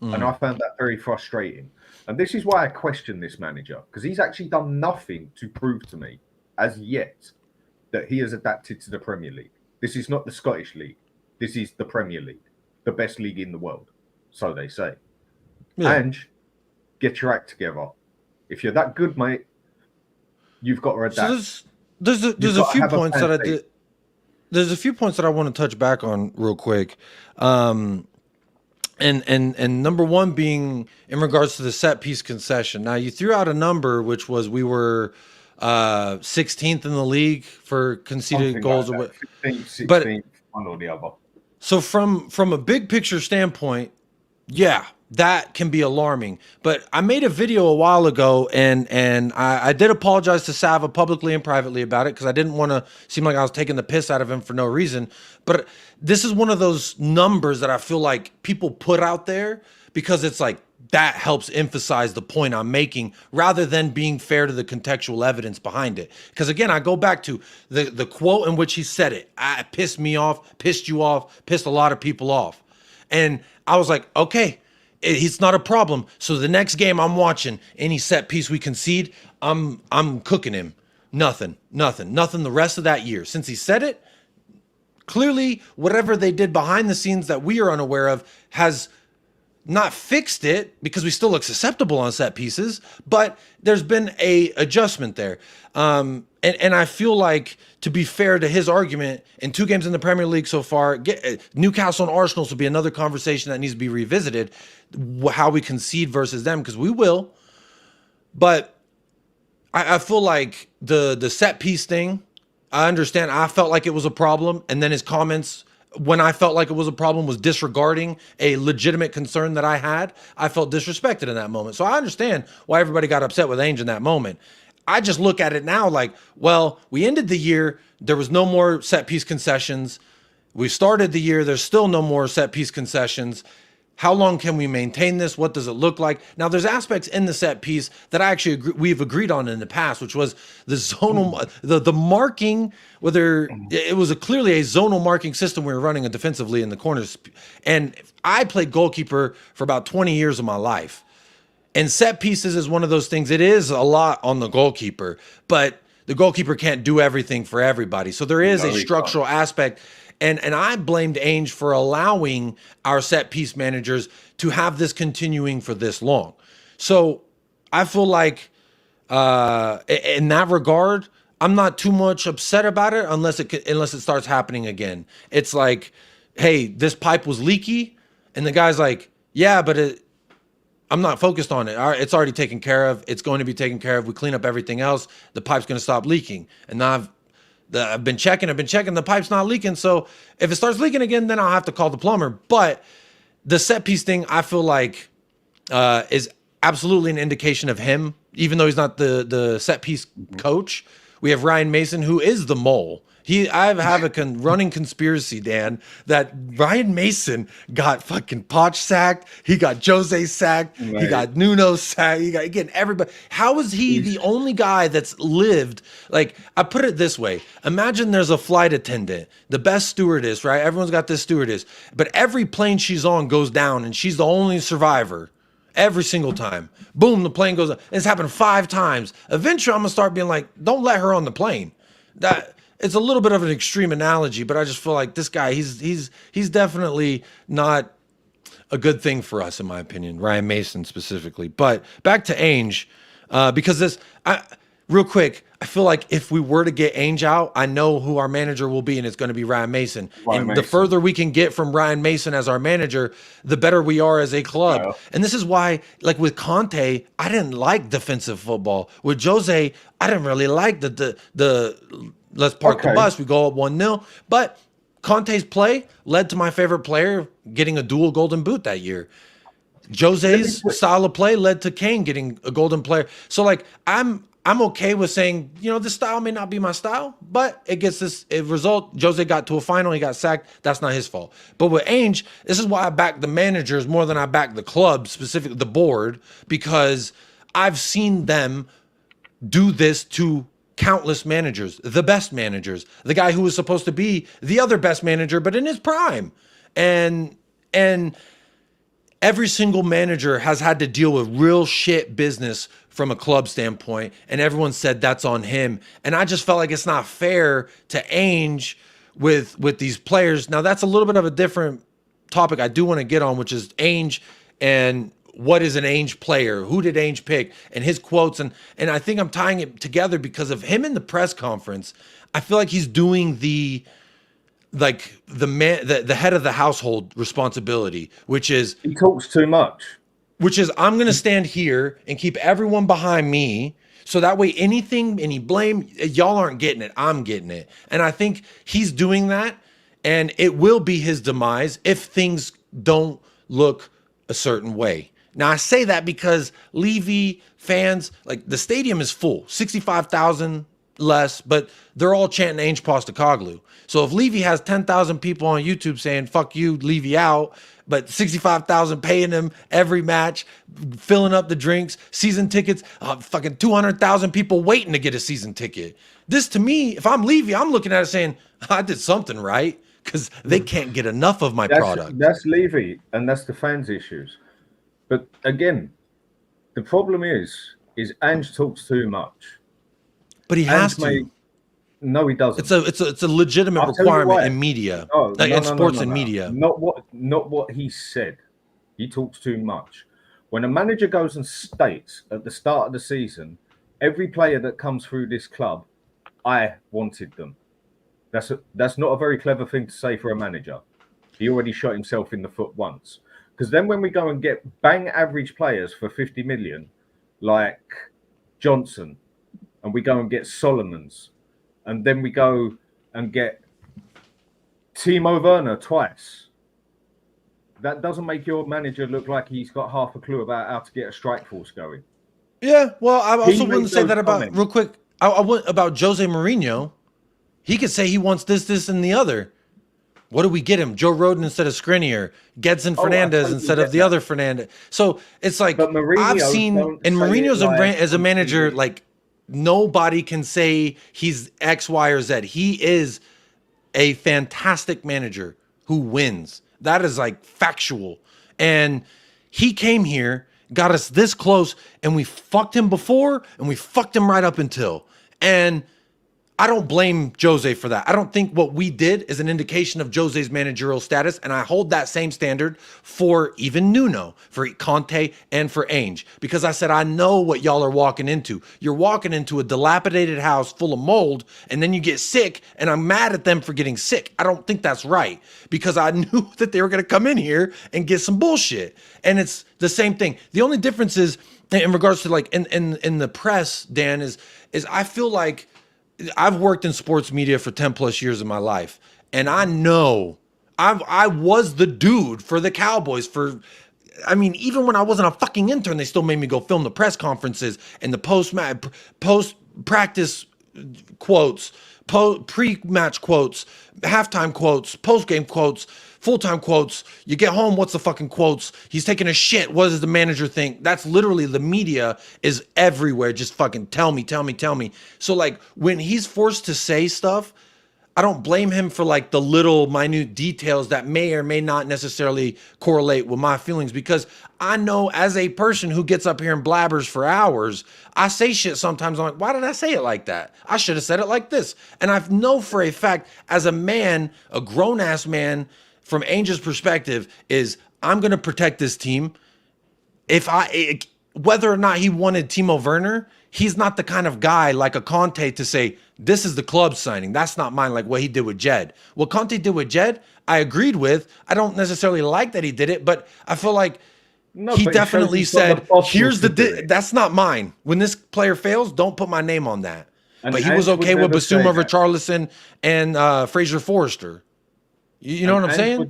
D: And I found that very frustrating. And this is why I question this manager, because he's actually done nothing to prove to me as yet that he has adapted to the Premier League. This is not the Scottish League. This is the Premier League, the best league in the world. So they say. Yeah. Ange, get your act together. If you're that good, mate, you've got to adapt.
B: So there's a few points that I did. There's a few points that I want to touch back on real quick. And number one being in regards to the set piece concession. Now you threw out a number, which was we were 16th in the league for conceded goals.
D: Like 16th, but one or the other.
B: So from a big picture standpoint, yeah, that can be alarming. But I made a video a while ago, and I did apologize to Sava publicly and privately about it because I didn't want to seem like I was taking the piss out of him for no reason. But this is one of those numbers that I feel like people put out there because it's like that helps emphasize the point I'm making rather than being fair to the contextual evidence behind it. Because again, I go back to the quote in which he said it. It pissed me off, pissed you off, pissed a lot of people off. And I was like, okay, it's not a problem. So the next game I'm watching, any set piece we concede, I'm cooking him. Nothing the rest of that year. Since he said it, clearly whatever they did behind the scenes that we are unaware of has not fixed it because we still look susceptible on set pieces, but there's been a adjustment there. And I feel like, to be fair to his argument, in 2 games in the Premier League so far, Newcastle and Arsenal will be another conversation that needs to be revisited, how we concede versus them, because we will. But I feel like the set piece thing, I understand. I felt like it was a problem, and then his comments when I felt like it was a problem was disregarding a legitimate concern that I had. I felt disrespected in that moment. So I understand why everybody got upset with Ange in that moment. I just look at it now like, well, we ended the year, there was no more set piece concessions. We started the year, there's still no more set piece concessions. How long can we maintain this? What does it look like? Now, there's aspects in the set piece that I actually we've agreed on in the past, which was the zonal, the marking, whether it was clearly a zonal marking system we were running defensively in the corners. And I played goalkeeper for about 20 years of my life. And set pieces is one of those things. It is a lot on the goalkeeper, but the goalkeeper can't do everything for everybody. So there is a structural aspect. And I blamed Ange for allowing our set piece managers to have this continuing for this long. So I feel like in that regard, I'm not too much upset about it unless it starts happening again. It's like, hey, this pipe was leaky, and the guy's like, yeah, but I'm not focused on it. It's already taken care of. It's going to be taken care of. We clean up everything else. The pipe's going to stop leaking. And now I've been checking. The pipe's not leaking. So if it starts leaking again, then I'll have to call the plumber. But the set piece thing, I feel like is absolutely an indication of him, even though he's not the set piece coach. We have Ryan Mason, who is the mole. I have a running conspiracy, Dan, that Ryan Mason got fucking Poch sacked. He got Jose sacked. Right. He got Nuno sacked. He got, again, everybody. How is he the only guy that's lived? Like, I put it this way. Imagine there's a flight attendant, the best stewardess, right? Everyone's got this stewardess. But every plane she's on goes down, and she's the only survivor. Every single time. Boom, the plane goes up. It's happened 5 times. Eventually, I'm going to start being like, don't let her on the plane. It's a little bit of an extreme analogy, but I just feel like this guy, he's definitely not a good thing for us, in my opinion, Ryan Mason specifically. But back to Ange, because real quick, I feel like if we were to get Ange out, I know who our manager will be, and it's going to be Ryan Mason. The further we can get from Ryan Mason as our manager, the better we are as a club. Yeah. And this is why, like with Conte, I didn't like defensive football. With Jose, I didn't really like the let's park the bus, we go up 1-0. But Conte's play led to my favorite player getting a dual golden boot that year. Jose's style of play led to Kane getting a golden player. So like I'm okay with saying, this style may not be my style, but it gets this result. Jose got to a final, he got sacked. That's not his fault. But with Ange, this is why I back the managers more than I back the club, specifically the board, because I've seen them do this to countless managers, the best managers, the guy who was supposed to be the other best manager, but in his prime. And every single manager has had to deal with real shit business from a club standpoint, and everyone said that's on him. And I just felt like it's not fair to Ange with these players. Now, that's a little bit of a different topic I do want to get on, which is Ange and what is an Ange player? Who did Ange pick? And his quotes. And I think I'm tying it together because of him in the press conference. I feel like he's doing the head of the household responsibility, which is
D: he talks too much.
B: Which is, I'm going to stand here and keep everyone behind me. So that way, any blame, y'all aren't getting it. I'm getting it. And I think he's doing that. And it will be his demise if things don't look a certain way. Now, I say that because Levy fans, like the stadium is full, 65,000 less, but they're all chanting Ange Postecoglou. So if Levy has 10,000 people on YouTube saying, fuck you, Levy out, but 65,000 paying him every match, filling up the drinks, season tickets, fucking 200,000 people waiting to get a season ticket. This, to me, if I'm Levy, I'm looking at it saying, I did something right, because they can't get enough of my product.
D: That's Levy, and that's the fans' issues. But again, the problem is Ange talks too much.
B: But he has to.
D: No, he doesn't.
B: It's a legitimate requirement in media, in sports and media.
D: Not what he said. He talks too much. When a manager goes and states at the start of the season, every player that comes through this club, I wanted them. That's not a very clever thing to say for a manager. He already shot himself in the foot once. Because then when we go and get bang average players for 50 million, like Johnson, and we go and get Solomons, and then we go and get Timo Werner twice, that doesn't make your manager look like he's got half a clue about how to get a strike force going.
B: Yeah, well, I also
D: He
B: wouldn't
D: made
B: say
D: those
B: that about,
D: comments.
B: real quick, I wouldn't about Jose Mourinho. He could say he wants this, and the other. What do we get him? Joe Rodon instead of Skriniar, Gedson Fernandez
D: totally
B: instead
D: get
B: of the
D: that.
B: other Fernandez. So it's like
D: But Mourinho
B: I've seen,
D: don't
B: and
D: say
B: Mourinho's
D: it like
B: as a
D: on
B: manager,
D: TV.
B: like nobody can say he's X, Y, or Z. He is a fantastic manager who wins. That is like factual. And he came here, got us this close, and we fucked him before, and we fucked him right up until. And I don't blame Jose for that. I don't think what we did is an indication of Jose's managerial status, and I hold that same standard for even Nuno, for Conte, and for Ange, because I said, I know what y'all are walking into. You're walking into a dilapidated house full of mold, and then you get sick, and I'm mad at them for getting sick. I don't think that's right, because I knew that they were going to come in here and get some bullshit, and it's the same thing. The only difference is, in regards to like in the press, Dan, is I feel like I've worked in sports media for 10 plus years of my life, and I know I was the dude for the Cowboys for, I mean, even when I wasn't a fucking intern, they still made me go film the press conferences and the post practice quotes, pre-match quotes, halftime quotes, post-game quotes, full-time quotes. You get home, what's the fucking quotes? He's taking a shit. What does the manager think? That's literally, the media is everywhere. Just fucking tell me. So like when he's forced to say stuff, I don't blame him for like the little minute details that may or may not necessarily correlate with my feelings, because I know as a person who gets up here and blabbers for hours, I say shit sometimes. I'm like, why did I say it like that? I should have said it like this. And I know for a fact, as a man, a grown ass man, from Ange's perspective, is I'm going to protect this team. Whether or not he wanted Timo Werner, he's not the kind of guy like a Conte to say, this is the club signing. That's not mine, like what he did with Jed. What Conte did with Jed, I agreed with. I don't necessarily like that he did it, but I feel like he definitely said, here's that's not mine. When this player fails, don't put my name on that.
D: And
B: but he was
D: Ange would
B: okay with
D: never say
B: Basuma,
D: that.
B: Richarlison, and Fraser Forrester. You know what I'm saying?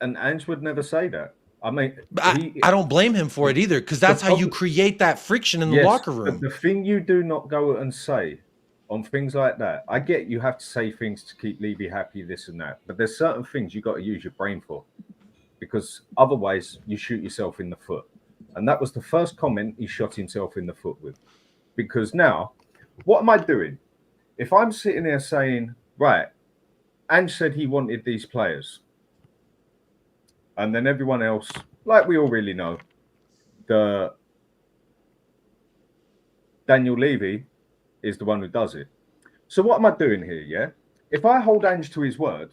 D: Ange would never say that. I mean,
B: I don't blame him for it either, because that's how you create that friction in the locker room.
D: But the thing you do not go and say on things like that, I get you have to say things to keep Levy happy, this and that, but there's certain things you got to use your brain for, because otherwise you shoot yourself in the foot. And that was the first comment he shot himself in the foot with. Because now, what am I doing? If I'm sitting there saying, right, Ange said he wanted these players, and then everyone else, like we all really know, the Daniel Levy is the one who does it. So what am I doing here, yeah? If I hold Ange to his word,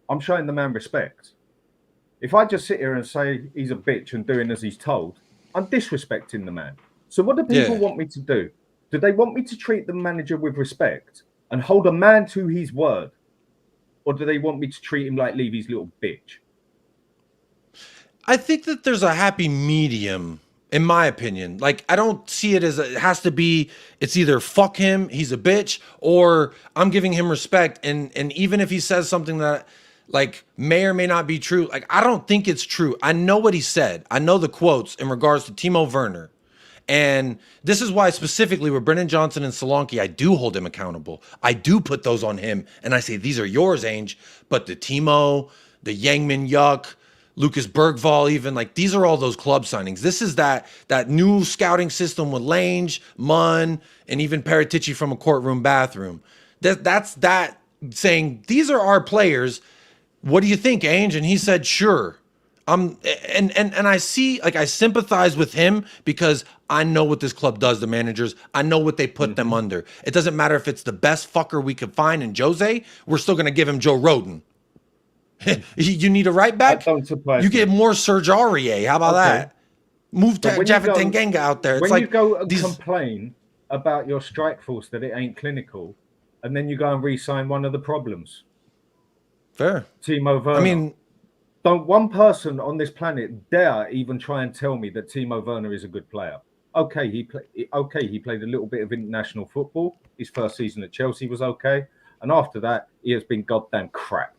D: I'm showing the man respect. If I just sit here and say he's a bitch and doing as he's told, I'm disrespecting the man. So what do people want me to do? Do they want me to treat the manager with respect and hold a man to his word? Or do they want me to treat him like Levy's little bitch?
B: I think that there's a happy medium, in my opinion. Like, I don't see it as it has to be, it's either fuck him, he's a bitch, or I'm giving him respect. And even if he says something that like may or may not be true, like I don't think it's true. I know what he said. I know the quotes in regards to Timo Werner. And this is why specifically with Brennan Johnson and Solanke, I do hold him accountable. I do put those on him. And I say, these are yours, Ange. But the Timo, the Yangmin Yuck, Lucas Bergvall, even, like, these are all those club signings. This is that new scouting system with Lange, Munn, and even Paratici from a courtroom bathroom. That's that saying, these are our players. What do you think, Ange? And he said, sure. And I see, like, I sympathize with him because I know what this club does, the managers. I know what they put them under. It doesn't matter if it's the best fucker we could find in Jose. We're still going to give him Joe Rodon. You need a right back?
D: That don't surprise
B: You
D: me.
B: get more Serge Aurier. How about
D: Okay.
B: that? Move
D: But when you
B: Jaffa
D: go-
B: Tanganga out there. It's
D: When
B: like
D: you go and
B: these.
D: complain about your strike force that it ain't clinical, and then you go and re-sign one of the problems,
B: Fair.
D: Timo Werner.
B: I mean,
D: Don't one person on this planet dare even try and tell me that Timo Werner is a good player. Okay, he played a little bit of international football. His first season at Chelsea was okay, and after that, he has been goddamn crap.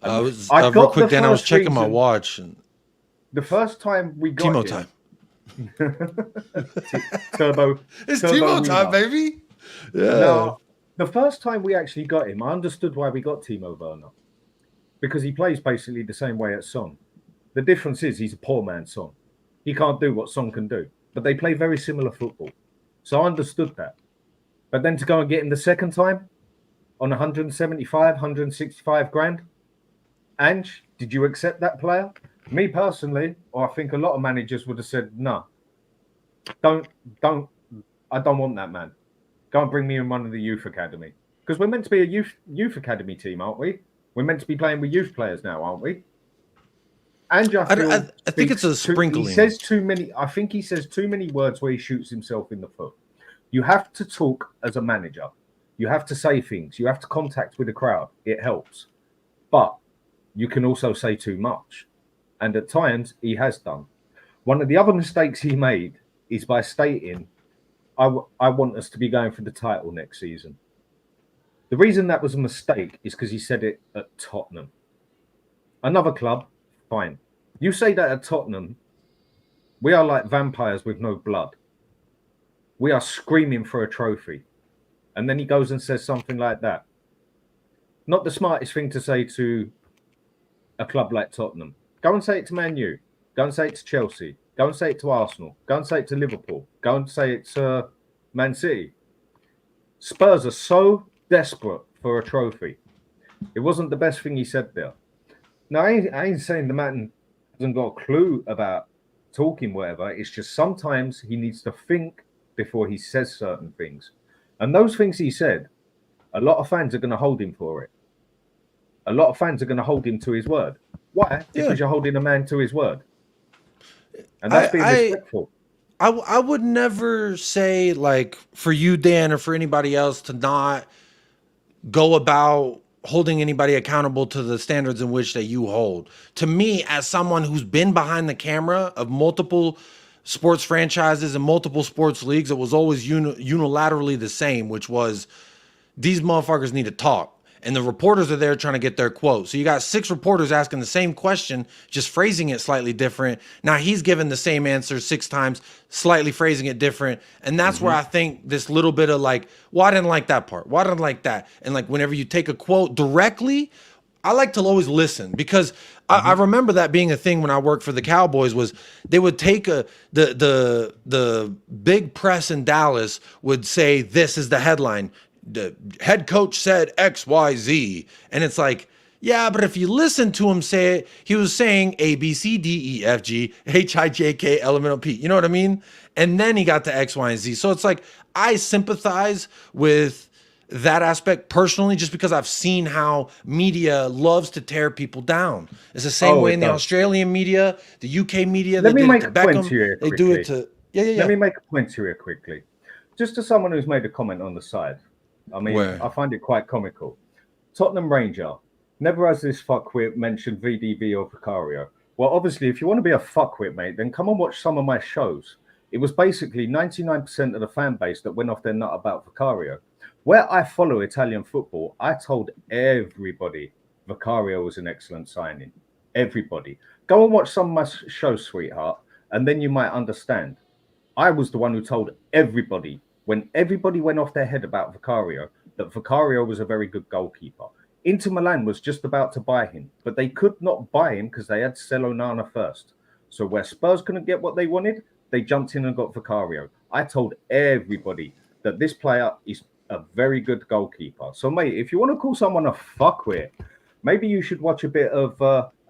B: real
D: got
B: quick,
D: the
B: Dan, I was
D: first
B: checking my
D: reason-
B: watch. And
D: The first time we got
B: Timo
D: him,
B: time.
D: Turbo.
B: It's
D: Turbo
B: Timo time,
D: Rima.
B: baby. Yeah.
D: Now, the first time we actually got him, I understood why we got Timo Werner. Because he plays basically the same way as Son. The difference is he's a poor man's Son. He can't do what Son can do. But they play very similar football. So I understood that. But then to go and get him the second time on 175, 165 grand, Ange, did you accept that player? Me personally, or I think a lot of managers would have said, no, I don't want that man. Go and bring me in one of the youth academy. Because we're meant to be a youth academy team, aren't we? We're meant to be playing with youth players now, aren't we? Ange, I
B: think it's a sprinkling.
D: He says too many. I think he says too many words where he shoots himself in the foot. You have to talk as a manager. You have to say things. You have to contact with the crowd. It helps. But you can also say too much. And at times, he has done. One of the other mistakes he made is by stating, I want us to be going for the title next season. The reason that was a mistake is because he said it at Tottenham. Another club, fine. You say that at Tottenham, we are like vampires with no blood. We are screaming for a trophy. And then he goes and says something like that. Not the smartest thing to say to a club like Tottenham. Go and say it to Man U. Go and say it to Chelsea. Go and say it to Arsenal. Go and say it to Liverpool. Go and say it to Man City. Spurs are so desperate for a trophy. It wasn't the best thing he said there. Now, I ain't saying the man hasn't got a clue about talking, whatever. It's just sometimes he needs to think before he says certain things. And those things he said, a lot of fans are going to hold him for it. A lot of fans are going to hold him to his word. Why? Because you're holding a man to his word. And that's being respectful.
B: I would never say, like, for you, Dan, or for anybody else to not go about holding anybody accountable to the standards in which that you hold. To me, as someone who's been behind the camera of multiple sports franchises and multiple sports leagues, it was always unilaterally the same, which was these motherfuckers need to talk. And the reporters are there trying to get their quote. So you got 6 reporters asking the same question, just phrasing it slightly different. Now he's given the same answer 6 times, slightly phrasing it different. And that's where I think this little bit of like, well, I didn't like that part. Why didn't I like that? And like whenever you take a quote directly, I like to always listen because I remember that being a thing when I worked for the Cowboys was they would take the big press in Dallas would say, this is the headline. The head coach said XYZ. And it's like, yeah, but if you listen to him say it, he was saying A, B, C, D, E, F, G, H, I, J, K, L, M, N, O, P. You know what I mean? And then he got to X, Y, and Z. So it's like, I sympathize with that aspect personally, just because I've seen how media loves to tear people down. It's the same way in the Australian media, the UK media.
D: Let me make a
B: Beckham,
D: point to you
B: they do it to,
D: Let me make a point to you quickly. Just to someone who's made a comment on the side. I mean, I find it quite comical. Tottenham Ranger, never has this fuckwit mentioned VDV or Vicario. Well, obviously, if you want to be a fuckwit, mate, then come and watch some of my shows. It was basically 99% of the fan base that went off their nut about Vicario. Where I follow Italian football, I told everybody Vicario was an excellent signing. Everybody. Go and watch some of my shows, sweetheart, and then you might understand. I was the one who told everybody, when everybody went off their head about Vicario, that Vicario was a very good goalkeeper. Inter Milan was just about to buy him, but they could not buy him because they had to sell Onana first. So where Spurs couldn't get what they wanted, they jumped in and got Vicario. I told everybody that this player is a very good goalkeeper. So, mate, if you want to call someone a fuckwit maybe you should watch a bit of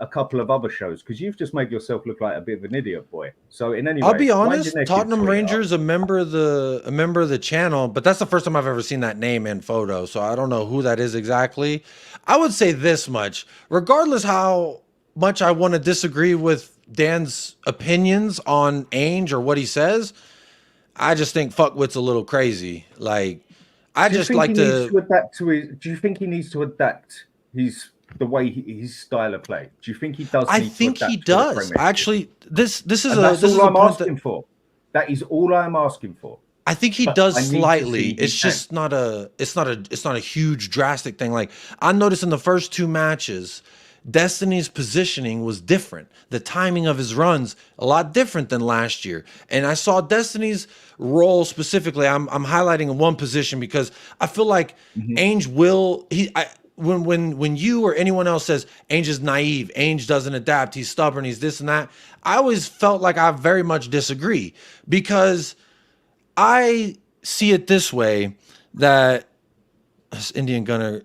D: a couple of other shows, because you've just made yourself look like a bit of an idiot, boy. So in any way,
B: I'll be
D: wind
B: honest,
D: your neck in,
B: Tottenham
D: sweetheart.
B: Rangers, a member of the channel, but that's the first time I've ever seen that name and photo, so I don't know who that is exactly. I would say this much, regardless how much I want to disagree with Dan's opinions on Ange or what he says, I just think fuckwit's a little crazy. Like, I just like to
D: adapt to his. Do you think he needs to adapt the way his style of play? Do you think he does?
B: I think he does. Actually, this is all
D: I'm asking for. That is all I'm asking for.
B: I think he does slightly. It's just not a huge drastic thing. Like, I noticed in the first two matches, Destiny's positioning was different. The timing of his runs a lot different than last year. And I saw Destiny's role specifically. I'm highlighting one position because I feel like Ange when you or anyone else says Ange is naive, Ange doesn't adapt, he's stubborn, he's this and that, I always felt like I very much disagree, because I see it this way, that this Indian Gunner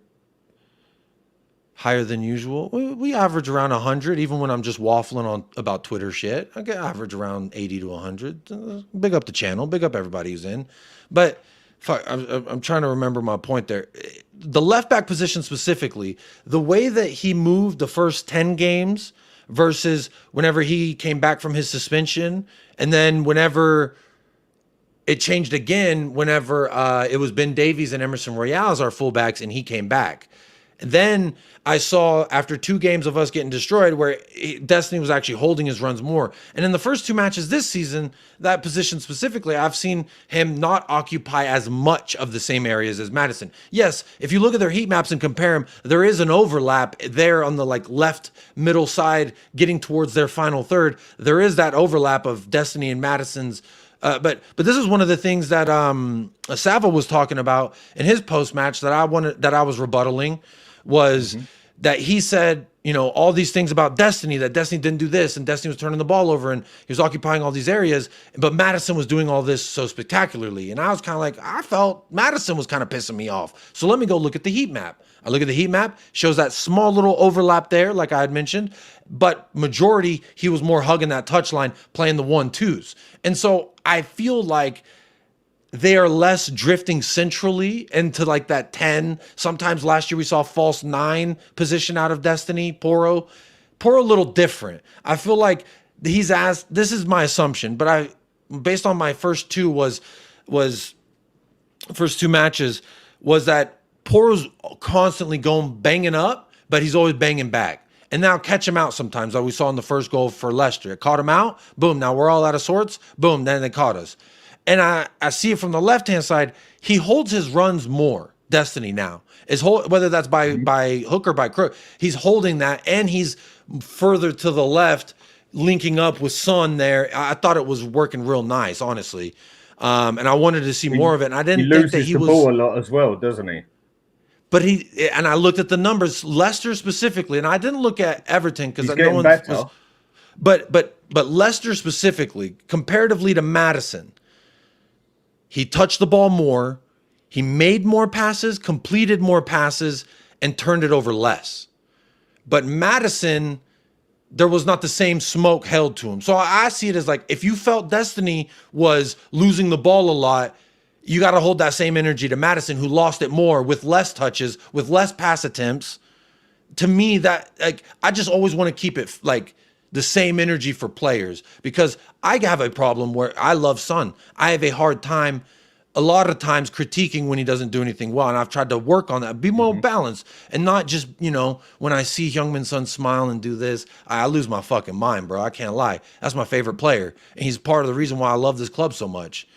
B: higher than usual. We average around 100, even when I'm just waffling on about Twitter shit. I get average around 80 to 100. Big up the channel, big up everybody who's in. But fuck, I'm trying to remember my point there. The left back position specifically, the way that he moved the first 10 games versus whenever he came back from his suspension, and then whenever it changed again, whenever it was Ben Davies and Emerson Royale as our fullbacks and he came back. Then I saw after 2 games of us getting destroyed where Destiny was actually holding his runs more. And in the first 2 matches this season, that position specifically, I've seen him not occupy as much of the same areas as Madison. Yes, if you look at their heat maps and compare them, there is an overlap there on the left middle side getting towards their final third. There is that overlap of Destiny and Madison's. But this is one of the things that Sava was talking about in his post match that I was rebuttaling, was that he said, all these things about Destiny, that Destiny didn't do this and Destiny was turning the ball over and he was occupying all these areas, but Madison was doing all this so spectacularly. And I was kind of like, I felt Madison was kind of pissing me off. So let me go look at the heat map. I look at the heat map, shows that small little overlap there, like I had mentioned, but majority, he was more hugging that touchline, playing the 1-2s. And so I feel like they are less drifting centrally into that 10. Sometimes last year we saw false 9 position out of Destiny. Poro a little different. I feel like he's asked, this is my assumption, but based on my first 2 matches, was that Poro's constantly banging up, but he's always banging back. And now catch him out sometimes, like we saw in the first goal for Leicester. It caught him out, boom, now we're all out of sorts, boom, then they caught us. And I see it from the left-hand side. He holds his runs more, Destiny now. Whether that's by hook or by crook, he's holding that, and he's further to the left, linking up with Son there. I thought it was working real nice, honestly. And I wanted to see more of it. And I didn't think that he was...
D: He loses the ball a lot as well, doesn't he?
B: But I looked at the numbers, Leicester specifically, and I didn't look at Everton because no one was... But Leicester specifically, comparatively to Madison, he touched the ball more, he made more passes, completed more passes, and turned it over less. But Madison, there was not the same smoke held to him. So I see it as if you felt Destiny was losing the ball a lot, you got to hold that same energy to Madison, who lost it more with less touches, with less pass attempts. To me, that I just always want to keep it the same energy for players, because I have a problem where I love Son. I have a hard time a lot of times critiquing when he doesn't do anything well, and I've tried to work on that, be more balanced, and not just, when I see Heung-min Son smile and do this, I lose my fucking mind, bro. I can't lie. That's my favorite player, and he's part of the reason why I love this club so much.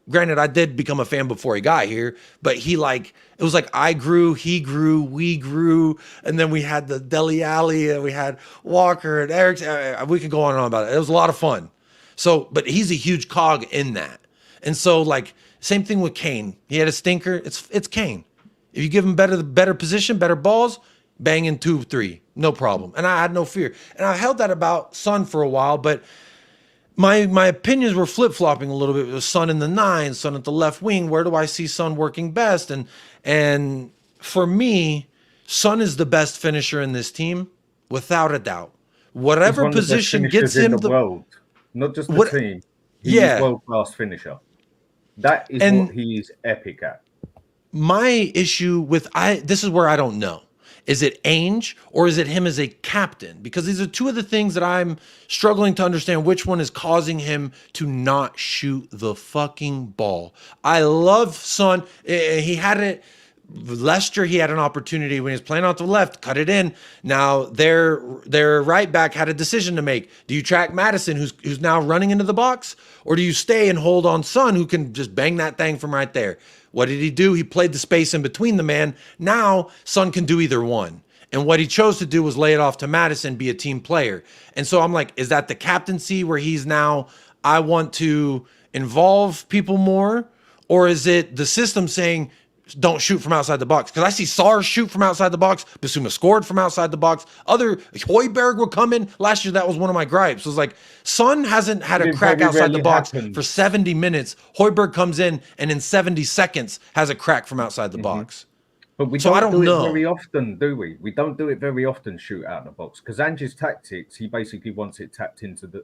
B: Granted, I did become a fan before he got here, but it was I grew, he grew, we grew, and then we had the Dele Alli, and we had Walker and Eric. We could go on and on about it. It was a lot of fun. So, but he's a huge cog in that. And so, same thing with Kane. He had a stinker. It's Kane. If you give him better position, better balls, bang in 2-3, no problem. And I had no fear. And I held that about Son for a while, but my opinions were flip-flopping a little bit. It was Son in the 9, Son at the left wing. Where do I see Son working best? And for me, Son is the best finisher in this team, without a doubt.
D: He's
B: Whatever
D: one of the best
B: position
D: finishers
B: gets
D: in
B: him
D: the world, not just the
B: what-
D: team. He
B: Yeah.
D: is world-class finisher. That is
B: And-
D: what he is epic at.
B: My issue with this is where I don't know. Is it Ange or is it him as a captain? Because these are two of the things that I'm struggling to understand which one is causing him to not shoot the fucking ball. I love Son. He had it. Leicester, he had an opportunity when he was playing off the left, cut it in. Now their right back had a decision to make. Do you track Maddison, who's now running into the box, or do you stay and hold on Son, who can just bang that thing from right there? What did he do? He played the space in between the man. Now Son can do either one. And what he chose to do was lay it off to Maddison, be a team player. And so I'm like, is that the captaincy where he's now, I want to involve people more? Or is it the system saying, don't shoot from outside the box? Because I see Sars shoot from outside the box. Basuma scored from outside the box. Højbjerg would come in. Last year, that was one of my gripes. It was like, Son hasn't had a crack outside the box for 70 minutes. Højbjerg comes in and in 70 seconds has a crack from outside the box.
D: But we don't do it very often, do we? We don't do it very often, shoot out the box. Because Ange's tactics, he basically wants it tapped into the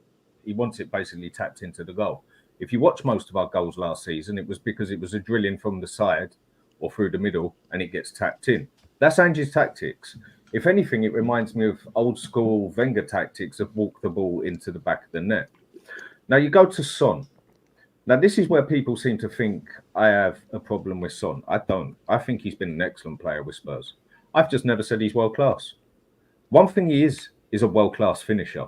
D: goal. If you watch most of our goals last season, it was because it was a drilling from the side or through the middle and it gets tapped in. That's Ange's tactics. If anything, it reminds me of old school Wenger tactics of walk the ball into the back of the net. Now you go to Son. Now this is where people seem to think I have a problem with Son. I don't. I think he's been an excellent player with Spurs. I've just never said he's world class. One thing he is a world class finisher.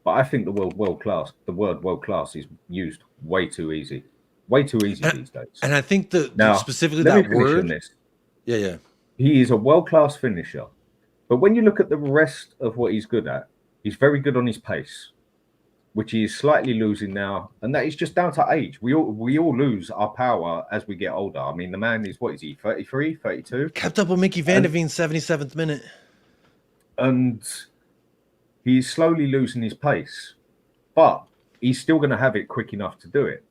D: But I think the word world class is used way too easy. Way too easy these days.
B: And I think specifically
D: let
B: that
D: me finish
B: word.
D: on this.
B: Yeah.
D: He is a world-class finisher. But when you look at the rest of what he's good at, he's very good on his pace, which he is slightly losing now. And that is just down to age. We all lose our power as we get older. I mean, the man is, what is he, 33, 32?
B: Kept up with Mickey Van de Veen's 77th minute.
D: And he's slowly losing his pace. But he's still going to have it quick enough to do it.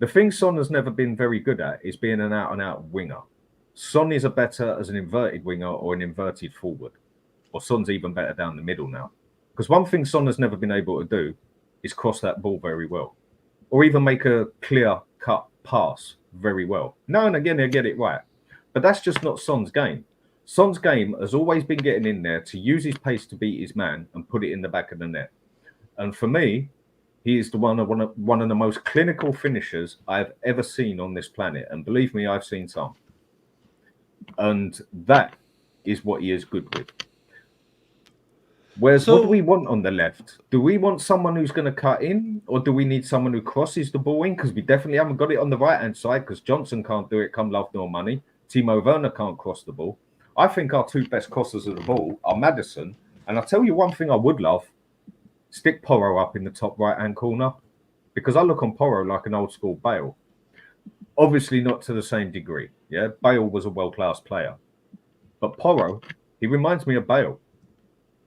D: The thing Son has never been very good at is being an out-and-out winger. Son is a better as an inverted winger or an inverted forward. Or Son's even better down the middle now. Because one thing Son has never been able to do is cross that ball very well. Or even make a clear-cut pass very well. Now and again, he'll get it right. But that's just not Son's game. Son's game has always been getting in there to use his pace to beat his man and put it in the back of the net. And for me, he is one of the most clinical finishers I've ever seen on this planet. And believe me, I've seen some. And that is what he is good with. Whereas what do we want on the left? Do we want someone who's going to cut in? Or do we need someone who crosses the ball in? Because we definitely haven't got it on the right-hand side because Johnson can't do it come love nor money. Timo Werner can't cross the ball. I think our two best crossers of the ball are Maddison. And I'll tell you one thing I would love. Stick Porro up in the top right-hand corner because I look on Porro like an old-school Bale. Obviously not to the same degree. Yeah, Bale was a world-class player. But Porro, he reminds me of Bale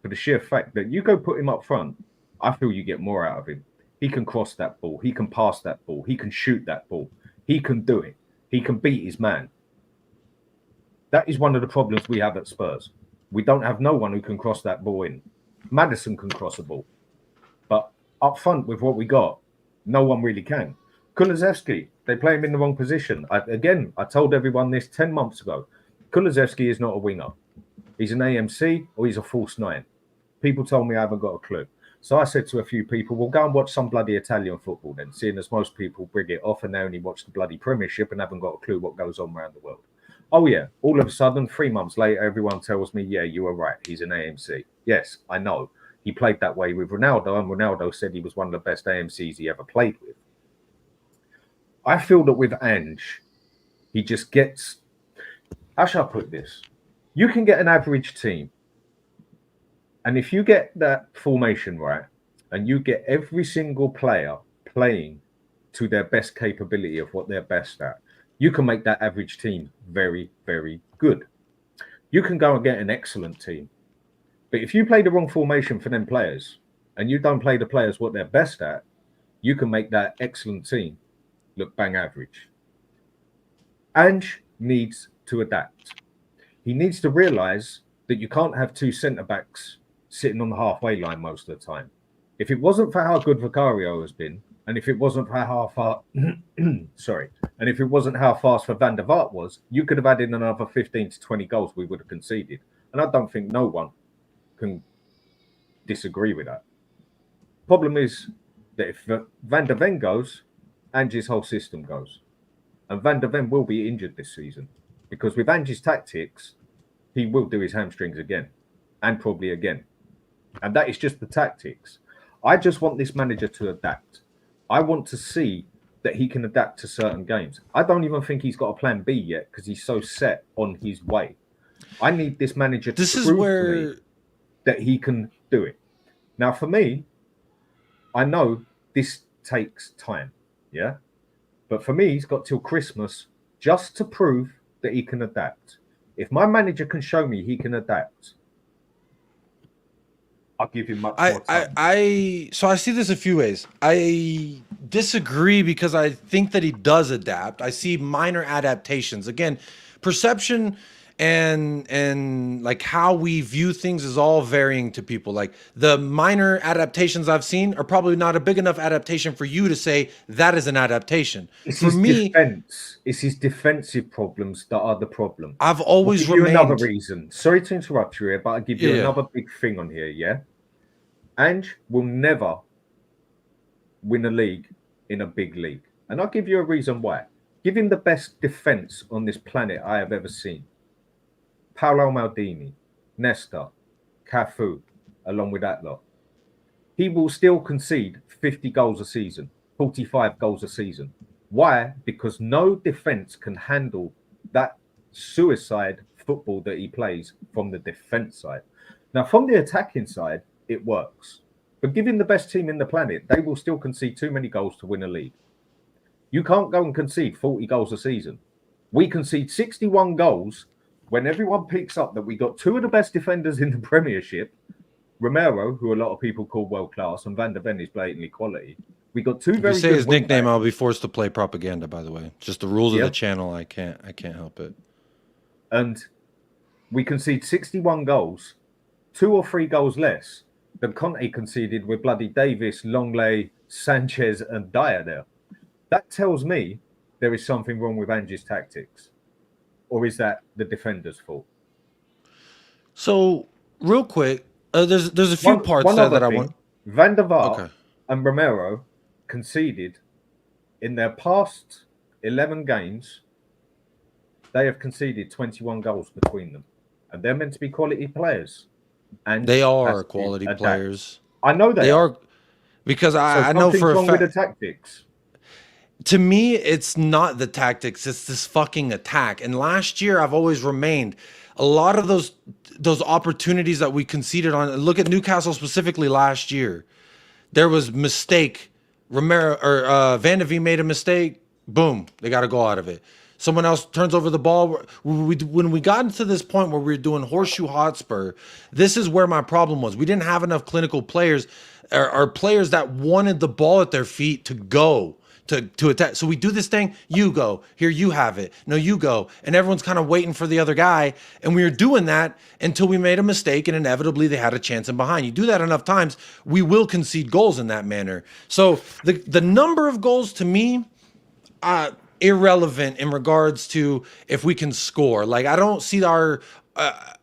D: for the sheer fact that you go put him up front, I feel you get more out of him. He can cross that ball. He can pass that ball. He can shoot that ball. He can do it. He can beat his man. That is one of the problems we have at Spurs. We don't have no one who can cross that ball in. Maddison can cross a ball. But up front with what we got, no one really can. Kulusevski, they play him in the wrong position. I told everyone this 10 months ago. Kulusevski is not a winger. He's an AMC or he's a false nine. People told me I haven't got a clue. So I said to a few people, well, go and watch some bloody Italian football then, seeing as most people bring it off and they only watch the bloody Premiership and haven't got a clue what goes on around the world. Oh, yeah. All of a sudden, 3 months later, everyone tells me, yeah, you were right. He's an AMC. Yes, I know. He played that way with Ronaldo, and Ronaldo said he was one of the best AMCs he ever played with. I feel that with Ange, he just gets... How shall I put this? You can get an average team. And if you get that formation right, and you get every single player playing to their best capability of what they're best at, you can make that average team very, very good. You can go and get an excellent team. But if you play the wrong formation for them players and you don't play the players what they're best at, you can make that excellent team look bang average. Ange needs to adapt. he needs to realise that you can't have two centre-backs sitting on the halfway line most of the time. If it wasn't for how good Vicario has been, and if it wasn't for how far, and if it wasn't how fast for Van der Vaart was, you could have added another 15 to 20 goals we would have conceded. And I don't think no one can disagree with that. Problem is that if Van der Ven goes, Ange's whole system goes. And Van der Ven will be injured this season. Because with Ange's tactics, he will do his hamstrings again. And probably again. And that is just the tactics. I just want this manager to adapt. I want to see that he can adapt to certain games. I don't even think he's got a plan B yet because he's so set on his way. I need this manager to prove to me that he can do it. Now, for me, I know this takes time, yeah? But for me, he's got till Christmas just to prove that he can adapt. If my manager can show me he can adapt, I'll give him much more time.
B: So I see this a few ways. I disagree because I think that he does adapt. I see minor adaptations. Again, perception and like how we view things is all varying to people. Like the minor adaptations I've seen are probably not a big enough adaptation for you to say that is an adaptation.
D: It's
B: for
D: his
B: me,
D: defense. It's his defensive problems that are the problem.
B: I've always
D: I'll give you
B: remained
D: another reason. Sorry to interrupt you here, but I'll give you another big thing on here, yeah? Ange will never win a league in a big league. And I'll give you a reason why. Give him the best defense on this planet I have ever seen. Paolo Maldini, Nesta, Cafu, along with that lot. He will still concede 50 goals a season, 45 goals a season. Why? Because no defense can handle that suicide football that he plays from the defense side. Now, from the attacking side, it works. But given the best team in the planet, they will still concede too many goals to win a league. You can't go and concede 40 goals a season. We concede 61 goals when everyone picks up that we got two of the best defenders in the Premiership, Romero, who a lot of people call world class, and Van der Ven is blatantly quality. We got two very good.
B: If you say his nickname, I'll be forced to play propaganda. By the way, just the rules of the channel. I can't help it.
D: And we concede 61 goals, 2 or 3 goals less than Conte conceded with bloody Davis, Longley, Sanchez, and Dyer there. That tells me there is something wrong with Ange's tactics. Or is that the defender's fault?
B: So, real quick, there's a few parts there that I want.
D: Van der Vaart and Romero conceded in their past 11 games. They have conceded 21 goals between them. And they're meant to be quality players. And
B: they are quality players.
D: I know they are.
B: Because I know for a fact.
D: With the tactics.
B: To me, it's not the tactics. It's this fucking attack. And last year, I've always remained. A lot of those opportunities that we conceded on. Look at Newcastle specifically last year. There was mistake. Romero or Van der Ven made a mistake. Boom, they got a goal out of it. Someone else turns over the ball. When we got into this point where we were doing horseshoe Hotspur, this is where my problem was. We didn't have enough clinical players or players that wanted the ball at their feet to go. To attack. So we do this thing, you go. Here, you have it. No, you go. And everyone's kind of waiting for the other guy. And we were doing that until we made a mistake and inevitably they had a chance in behind. You do that enough times, we will concede goals in that manner. So the number of goals to me, irrelevant in regards to if we can score. Like, I don't see our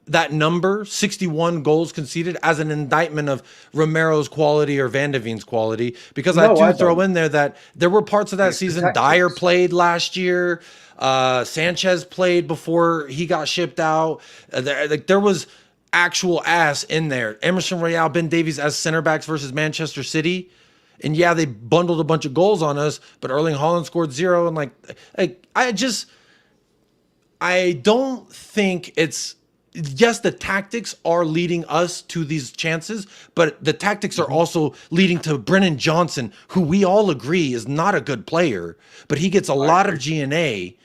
B: that number, 61 goals conceded, as an indictment of Romero's quality or Van der Ven's quality, because I do throw in there that there were parts of that season. Dyer played last year. Sanchez played before he got shipped out. There was actual ass in there. Emerson Royale, Ben Davies as center backs versus Manchester City. And yeah, they bundled a bunch of goals on us, but Erling Haaland scored 0. And I don't think it's, yes, the tactics are leading us to these chances, but the tactics are also leading to Brennan Johnson, who we all agree is not a good player, but he gets a lot of GNA,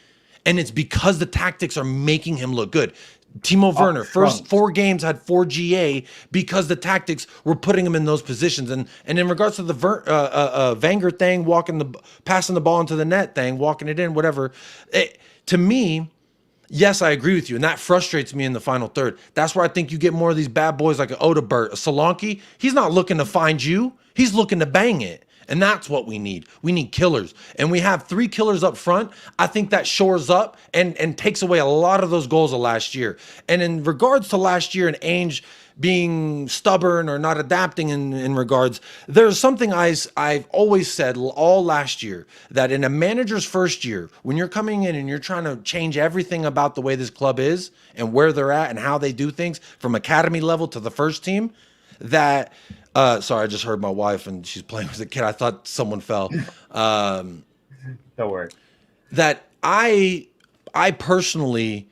B: and it's because the tactics are making him look good. Timo Werner, first 4 games had 4 GA because the tactics were putting him in those positions. And in regards to the Wenger thing, passing the ball into the net thing, walking it in, whatever, to me, Yes, I agree with you, and that frustrates me in the final third. That's where I think you get more of these bad boys like an Odebert, a Solanke. He's not looking to find you. He's looking to bang it, and that's what we need. We need killers, and we have 3 killers up front. I think that shores up and takes away a lot of those goals of last year. And in regards to last year and Ange being stubborn or not adapting in regards, there's something I've always said all last year, that in a manager's first year, when you're coming in and you're trying to change everything about the way this club is and where they're at and how they do things from academy level to the first team, that sorry, I just heard my wife and she's playing with a kid. I thought someone fell.
D: Don't worry.
B: That I personally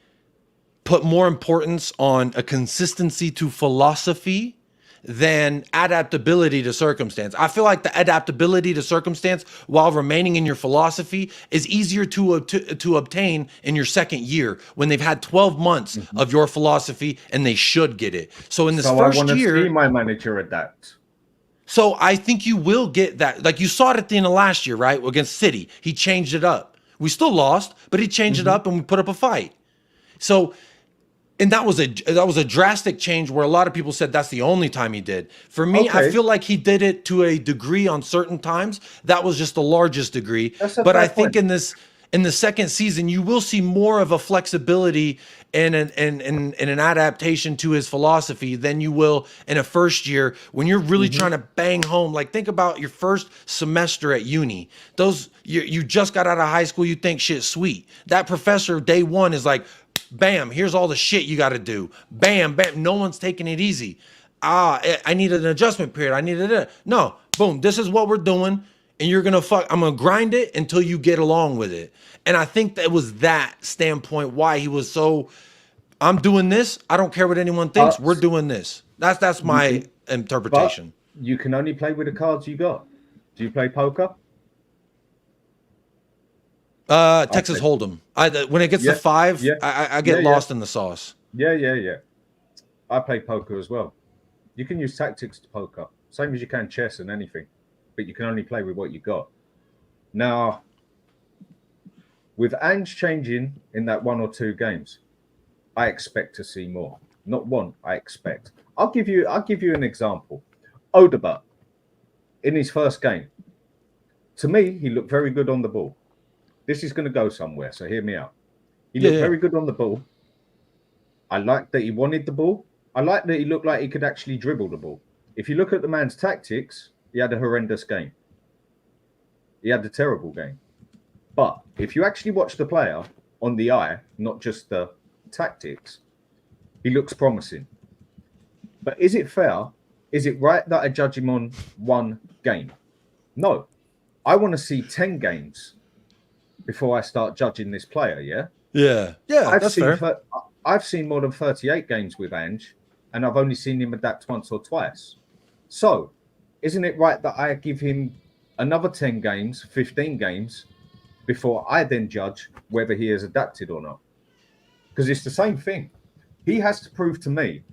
B: put more importance on a consistency to philosophy than adaptability to circumstance. I feel like the adaptability to circumstance while remaining in your philosophy is easier to obtain in your second year when they've had 12 months of your philosophy and they should get it. So in this first
D: I want to
B: year,
D: see my manager adapt.
B: so I think you will get that. Like you saw it at the end of last year, right? Against City. He changed it up. We still lost, but he changed it up and we put up a fight. So, and that was a drastic change where a lot of people said that's the only time he did. For me, I feel like he did it to a degree on certain times. That was just the largest degree. But I think in the second season, you will see more of a flexibility and an adaptation to his philosophy than you will in a first year when you're really trying to bang home. Like think about your first semester at uni. Those you just got out of high school, you think shit's sweet. That professor day one is like, bam, here's all the shit you got to do. Bam, bam. No one's taking it easy. I needed an adjustment period. I needed it. No, boom. This is what we're doing. And you're going to I'm going to grind it until you get along with it. And I think that was that standpoint why he was so, I'm doing this. I don't care what anyone thinks. We're doing this. That's my interpretation.
D: But you can only play with the cards you got. Do you play poker?
B: Texas Hold'em. When it gets to 5, I get lost in the sauce.
D: Yeah. I play poker as well. You can use tactics to poker, same as you can chess and anything, but you can only play with what you got. Now, with Ange changing in that 1 or 2 games, I expect to see more. Not one, I expect. I'll give you an example. Odebert, in his first game, to me, he looked very good on the ball. This is going to go somewhere, so hear me out. He looked very good on the ball. I liked that he wanted the ball. I liked that he looked like he could actually dribble the ball. If you look at the man's tactics, he had a horrendous game. He had a terrible game. But if you actually watch the player on the eye, not just the tactics, he looks promising. But is it fair? Is it right that I judge him on 1 game? No. I want to see 10 games before I start judging this player, Yeah,
B: that's fair.
D: I've seen more than 38 games with Ange, and I've only seen him adapt once or twice. So, isn't it right that I give him another 10 games, 15 games, before I then judge whether he has adapted or not? Because it's the same thing. He has to prove to me.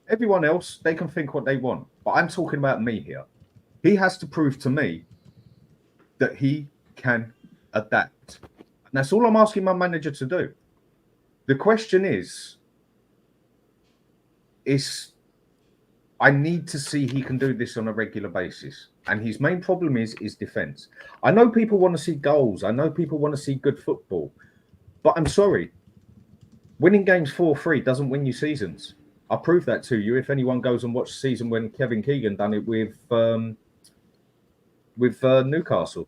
D: Everyone else, they can think what they want, but I'm talking about me here. He has to prove to me that he can adapt. And that's all I'm asking my manager to do. The question is I need to see he can do this on a regular basis. And his main problem is defense. I know people want to see goals. I know people want to see good football. But I'm sorry. Winning games 4-3 doesn't win you seasons. I'll prove that to you if anyone goes and watched the season when Kevin Keegan done it with Newcastle.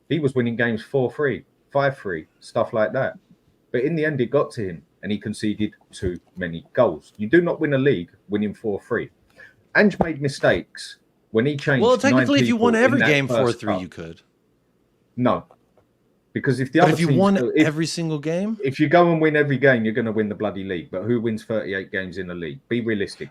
D: He was winning games 4-3, 5-3, stuff like that. But in the end, it got to him, and he conceded too many goals. You do not win a league winning 4-3. Ange made mistakes when he changed.
B: Well, technically, if you won every game 4-3, you could.
D: No, because if you
B: won every single game,
D: if you go and win every game, you're going to win the bloody league. But who wins 38 games in a league? Be realistic.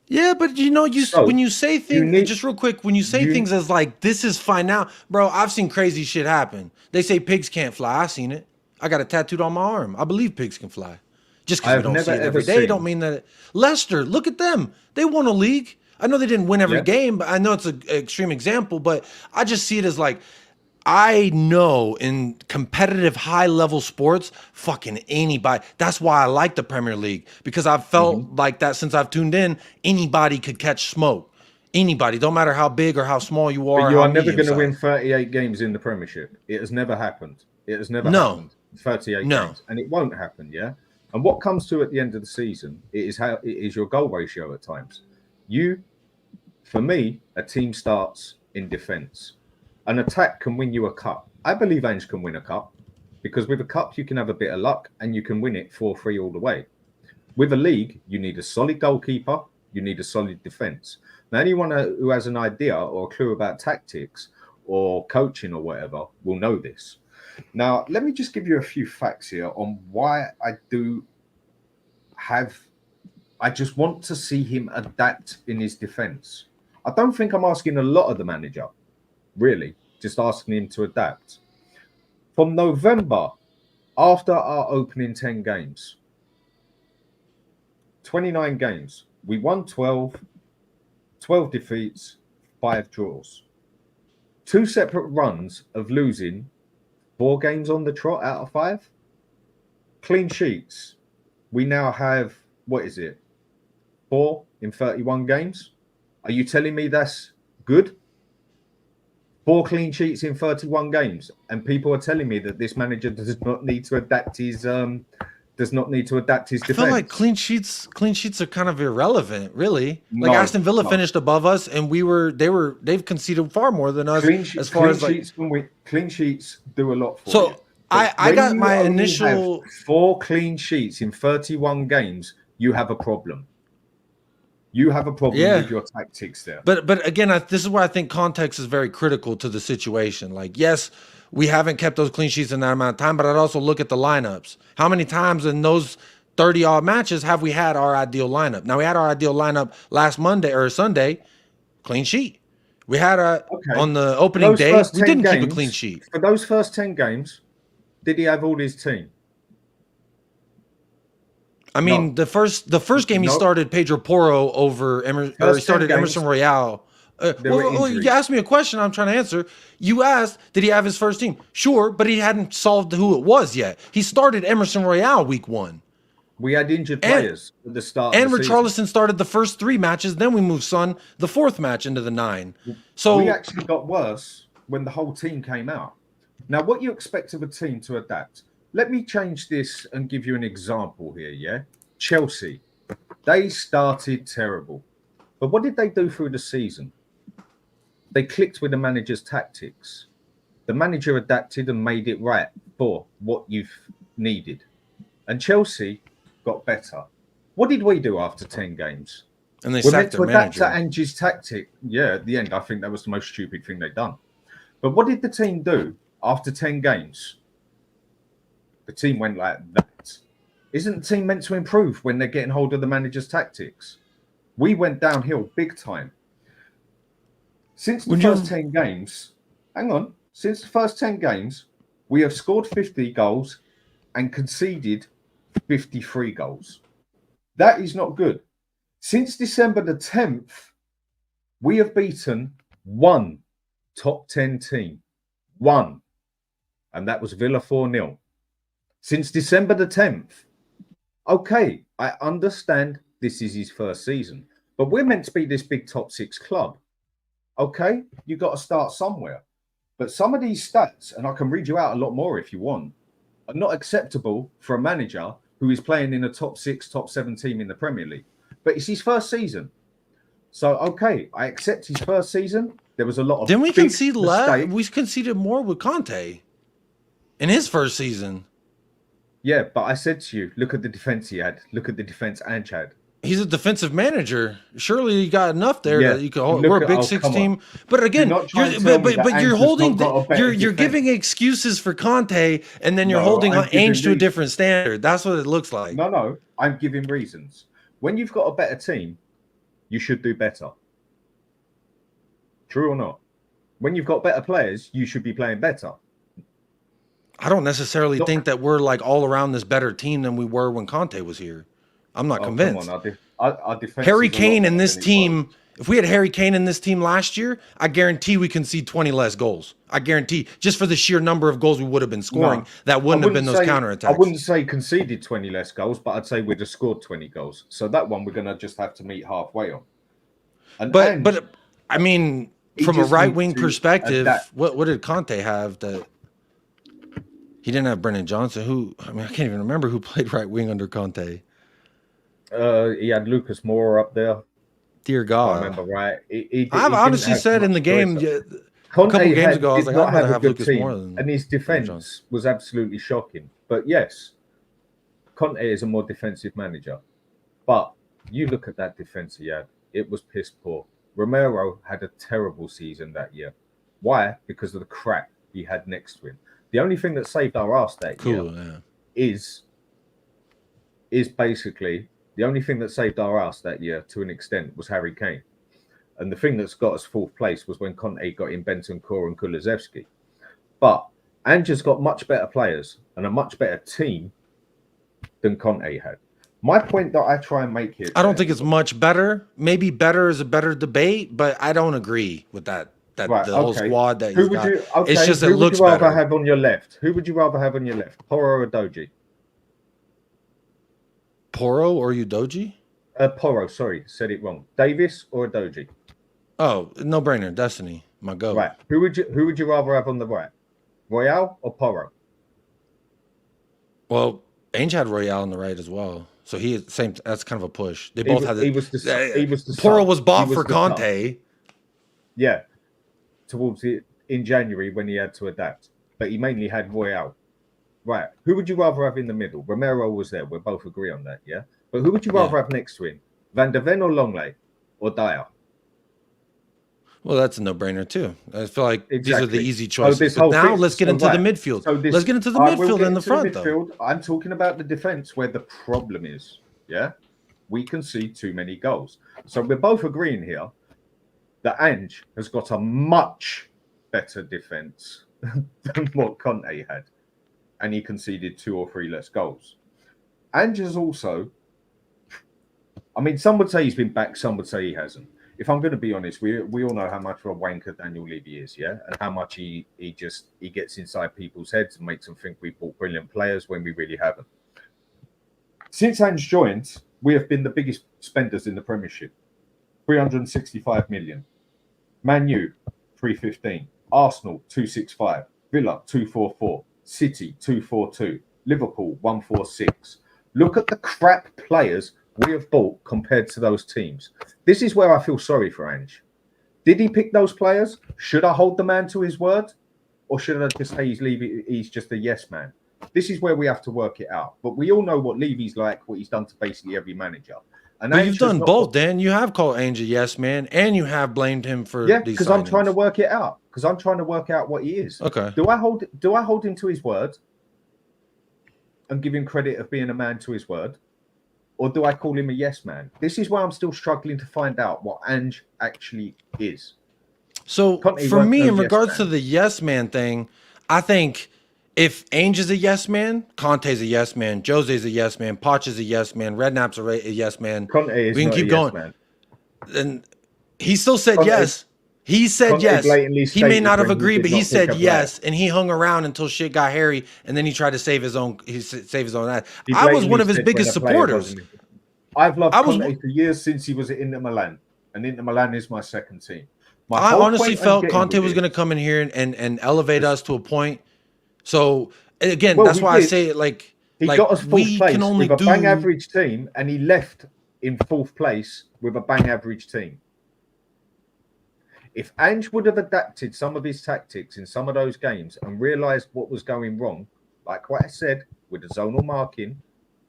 B: Yeah, but when you say things, just real quick, when you say things as like, this is fine now, bro, I've seen crazy shit happen. They say pigs can't fly. I've seen it. I got it tattooed on my arm. I believe pigs can fly. Just because we don't see it every day don't mean that. Leicester, look at them. They won a league. I know they didn't win every game, but I know it's an extreme example, but I just see it as like, I know in competitive high level sports, fucking anybody. That's why I like the Premier League, because I've felt like that since I've tuned in. Anybody could catch smoke. Anybody, don't matter how big or how small you are.
D: But you
B: how
D: are never going to
B: medium
D: win
B: size.
D: 38 games in the Premiership. It has never happened. It has never
B: No.
D: happened. 38
B: No.
D: games, and it won't happen. Yeah. And what comes to at the end of the season, it is your goal ratio at times. For me, a team starts in defence. An attack can win you a cup. I believe Ange can win a cup, because with a cup you can have a bit of luck and you can win it 4-3 all the way. With a league, you need a solid goalkeeper. You need a solid defence. Now, anyone who has an idea or a clue about tactics or coaching or whatever will know this. Now, let me just give you a few facts here on why I just want to see him adapt in his defence. I don't think I'm asking a lot of the manager, really, just asking him to adapt. From November, after our opening 10 games, 29 games, we won 12 defeats, 5 draws. 2 separate runs of losing 4 games on the trot out of 5. Clean sheets. We now have, 4 in 31 games? Are you telling me that's good? 4 clean sheets in 31 games, and people are telling me that this manager does not need to adapt his defense.
B: I feel like clean sheets are kind of irrelevant, really. Like
D: No,
B: Aston Villa
D: no.
B: finished above us, and they've conceded far more than us as far as like.
D: Clean sheets do a lot for
B: So
D: you.
B: I
D: When
B: got
D: you
B: my
D: only
B: initial.
D: have 4 clean sheets in 31 games, you have a problem. You have a problem
B: Yeah.
D: with your tactics there.
B: But again, this is where I think context is very critical to the situation. Like, yes, we haven't kept those clean sheets in that amount of time, but I'd also look at the lineups. How many times in those 30 odd matches have we had our ideal lineup? Now, we had our ideal lineup last Monday or Sunday, clean sheet. We had on the opening day, we didn't keep a clean sheet.
D: For those first 10 games, did he have all his team?
B: I mean, the first game he
D: No.
B: started Pedro Porro over
D: First
B: he
D: 10
B: started
D: games,
B: Emerson Royale.
D: were injuries.
B: You asked me a question I'm trying to answer. You asked, did he have his first team? Sure, but he hadn't solved who it was yet. He started Emerson Royale week 1.
D: We had injured players at the start
B: And
D: of the season.
B: Richarlison started the first 3 matches. Then we moved Son the 4th match into the 9. So
D: we actually got worse when the whole team came out. Now, what you expect of a team to adapt? Let me change this and give you an example here, yeah? Chelsea, they started terrible. But what did they do through the season? They clicked with the manager's tactics. The manager adapted and made it right for what you've needed. And Chelsea got better. What did we do after 10 games?
B: and they
D: We're
B: sacked
D: meant
B: their
D: to adapt
B: manager.
D: to Ange's tactic. Yeah, at the end, I think that was the most stupid thing they've done. But what did the team do after 10 games? The team went like that. Isn't the team meant to improve when they're getting hold of the manager's tactics? We went downhill big time. Since the first 10 games, since the first 10 games, we have scored 50 goals and conceded 53 goals. That is not good. Since December the 10th, we have beaten 1 top 10 team. 1. And that was Villa 4-0. Since December the 10th. Okay, I understand this is his first season, but we're meant to be this big top 6 club. Okay, you got to start somewhere. But some of these stats, and I can read you out a lot more if you want, are not acceptable for a manager who is playing in a top 6, top 7 team in the Premier League. But it's his first season. So, okay, I accept his first season. There was a lot of
B: Didn't we
D: big
B: concede less?
D: mistakes.
B: We conceded more with Conte in his first season.
D: Yeah, but I said to you, look at the defense he had. Look at the defense Ange had.
B: He's a defensive manager. Surely you got enough there
D: Yeah,
B: that you could hold.
D: look
B: We're a
D: at-
B: Big
D: oh,
B: 6
D: come on.
B: team. But again,
D: You're not trying to tell me that Ange
B: you're
D: has
B: holding
D: not got a better
B: you're
D: defense.
B: giving excuses for Conte, and then you're
D: No,
B: holding
D: I'm giving
B: Ange to a
D: reasons.
B: different standard. That's what it looks like.
D: No, I'm giving reasons. When you've got a better team, you should do better. True or not? When you've got better players, you should be playing better.
B: I don't necessarily
D: Look-
B: think that we're like all around this better team than we were when Conte was here. I'm not
D: Oh,
B: convinced.
D: come on, our defense
B: Harry
D: is a lot
B: Kane in
D: better
B: this
D: than it
B: team,
D: was.
B: if we had Harry Kane in this team last year, I guarantee we concede 20 less goals. I guarantee, just for the sheer number of goals we would have been scoring,
D: No,
B: that wouldn't have been those
D: I
B: counterattacks.
D: wouldn't say conceded 20 less goals, but I'd say we'd have scored 20 goals. So that one we're going to just have to meet halfway on. And
B: But I mean,
D: he
B: from a
D: just
B: right
D: needs
B: wing
D: to
B: perspective,
D: adapt.
B: what did Conte have that he didn't have? Brennan Johnson, who, I mean, I can't even remember who played right wing under Conte.
D: He had Lucas Moura up there.
B: Dear
D: I
B: God,
D: remember right.
B: I've
D: He
B: honestly
D: didn't have
B: said in the
D: much
B: game
D: choice.
B: a couple
D: Conte
B: games ago, I was
D: did
B: like,
D: not
B: I'd rather
D: have a
B: have
D: good
B: Lucas
D: team,
B: Moura than
D: and his
B: Brennan Johnson.
D: defense was absolutely shocking. But yes, Conte is a more defensive manager. But you look at that defense he had; it was piss poor. Romero had a terrible season that year. Why? Because of the crap he had next to him. The only thing that saved our ass that year is basically the only thing that saved our ass that year to an extent was Harry Kane. And the thing that's got us fourth place was when Conte got in Bentancur and Kulusevski. But Ange's got much better players and a much better team than Conte had. My point that I try and make here,
B: I don't think it's much better. Maybe better is a better debate, but I don't agree with that.
D: Right,
B: The whole squad that he's got.
D: Okay,
B: it's just
D: who
B: it looks
D: would you rather
B: better.
D: have on your left? Who would you rather have on your left, Porro or Doji?
B: Porro or Udoji?
D: Porro, sorry, said it wrong. Davis or Doji?
B: Oh, no brainer. Destiny, my goat.
D: Right. Who would you rather have on the right? Royale or Porro?
B: Well, Ange had Royale on the right as well, so he same. That's kind of a push. They both had.
D: He was the
B: Porro
D: sub.
B: was bought
D: He
B: for
D: the
B: Conte.
D: sub. Yeah, towards it in January when he had to adapt, but he mainly had Royale. Right. Who would you rather have in the middle? Romero was there. We both agree on that, yeah. But who would you rather have next to him? Van der Ven or Longley or Dyer?
B: Well, that's a no-brainer too. I feel like these are the easy
D: So
B: choices. But now let's get into the midfield. Let's get into the midfield in the front, though.
D: I'm talking about the defense where the problem is. Yeah, we concede too many goals. So we're both agreeing here that Ange has got a much better defense than what Conte had, and he conceded 2 or 3 less goals. Ange has also, I mean, some would say he's been back, some would say he hasn't. If I'm going to be honest, we all know how much of a wanker Daniel Levy is, yeah, and how much he gets inside people's heads and makes them think we bought brilliant players when we really haven't. Since Ange joined, we have been the biggest spenders in the Premiership, 365 million. Man U, 315. Arsenal, 265. Villa, 244. City, 242. Liverpool, 146. Look at the crap players we have bought compared to those teams. This is where I feel sorry for Ange. Did he pick those players? Should I hold the man to his word? Or should I just say he's just a yes man? This is where we have to work it out. But we all know what Levy's like, what he's done to basically every manager. And
B: but you've done both, Dan. You have called Ange a yes man, and you have blamed him for these
D: because I'm trying to work it out. Because I'm trying to work out what he is.
B: Okay.
D: Do I hold him to his word and give him credit of being a man to his word? Or do I call him a yes man? This is why I'm still struggling to find out what Ange actually is.
B: So for me, in regards to the yes man thing, I think if Ange is a yes man, Conte's a yes man, Jose's a yes man, Poch is a yes man, Redknapp's a yes man.
D: Conte is
B: we can
D: not
B: keep
D: a
B: going.
D: Yes man.
B: And he still said yes. He said
D: Conte
B: yes.
D: blatantly
B: He may
D: stated
B: not have
D: when he
B: agreed,
D: did
B: but he
D: not pick
B: said
D: a player.
B: yes, and he hung around until shit got hairy, and then he tried to save his own. He save his own ass.
D: He
B: I was one of his
D: blatantly
B: biggest
D: said when a player
B: supporters.
D: wasn't. I've loved Conte for years since he was at Inter Milan, and Inter Milan is my second team.
B: I honestly felt Conte was going to come in here and elevate us to a point. So again, that's why I say like
D: he got us fourth place
B: can only
D: with a
B: do
D: bang average team, and he left in fourth place with a bang average team. If Ange would have adapted some of his tactics in some of those games and realised what was going wrong, like what I said with the zonal marking,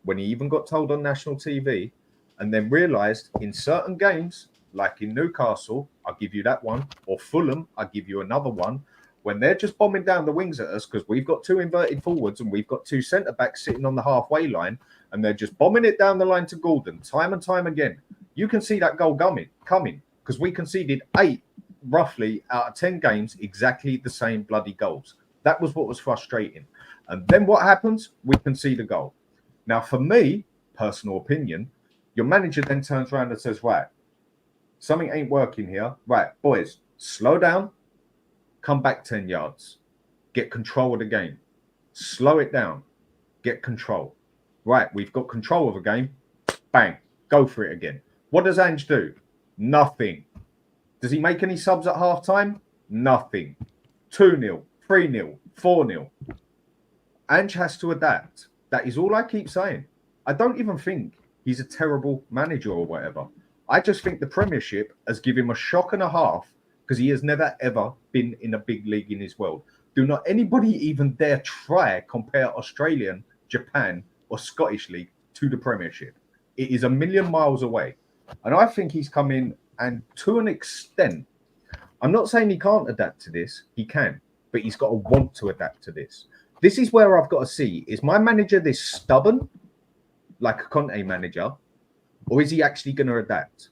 D: when he even got told on national TV, and then realised in certain games, like in Newcastle, I'll give you that one, or Fulham, I'll give you another one, when they're just bombing down the wings at us because we've got 2 inverted forwards and we've got 2 centre-backs sitting on the halfway line, and they're just bombing it down the line to Gordon time and time again. You can see that goal coming because we conceded 8 roughly out of 10 games, exactly the same bloody goals. That was what was frustrating. And then what happens? We concede a goal. Now, for me, personal opinion. Your manager then turns around and says, right, something ain't working here. Right, boys, slow down, come back 10 yards, get control of the game, slow it down, get control. Right, we've got control of the game, bang, go for it again. What does Ange do? Nothing. Does he make any subs at halftime? Nothing. 2-0, 3-0, 4-0. Ange has to adapt. That is all I keep saying. I don't even think he's a terrible manager or whatever. I just think the Premiership has given him a shock and a half because he has never, ever been in a big league in his world. Do not anybody even dare try compare Australian, Japan, or Scottish League to the Premiership. It is a million miles away. And I think he's come in, and to an extent, I'm not saying he can't adapt to this. He can, but he's got to want to adapt to this. This is where I've got to see, is my manager this stubborn, like a Conte manager, or is he actually going to adapt?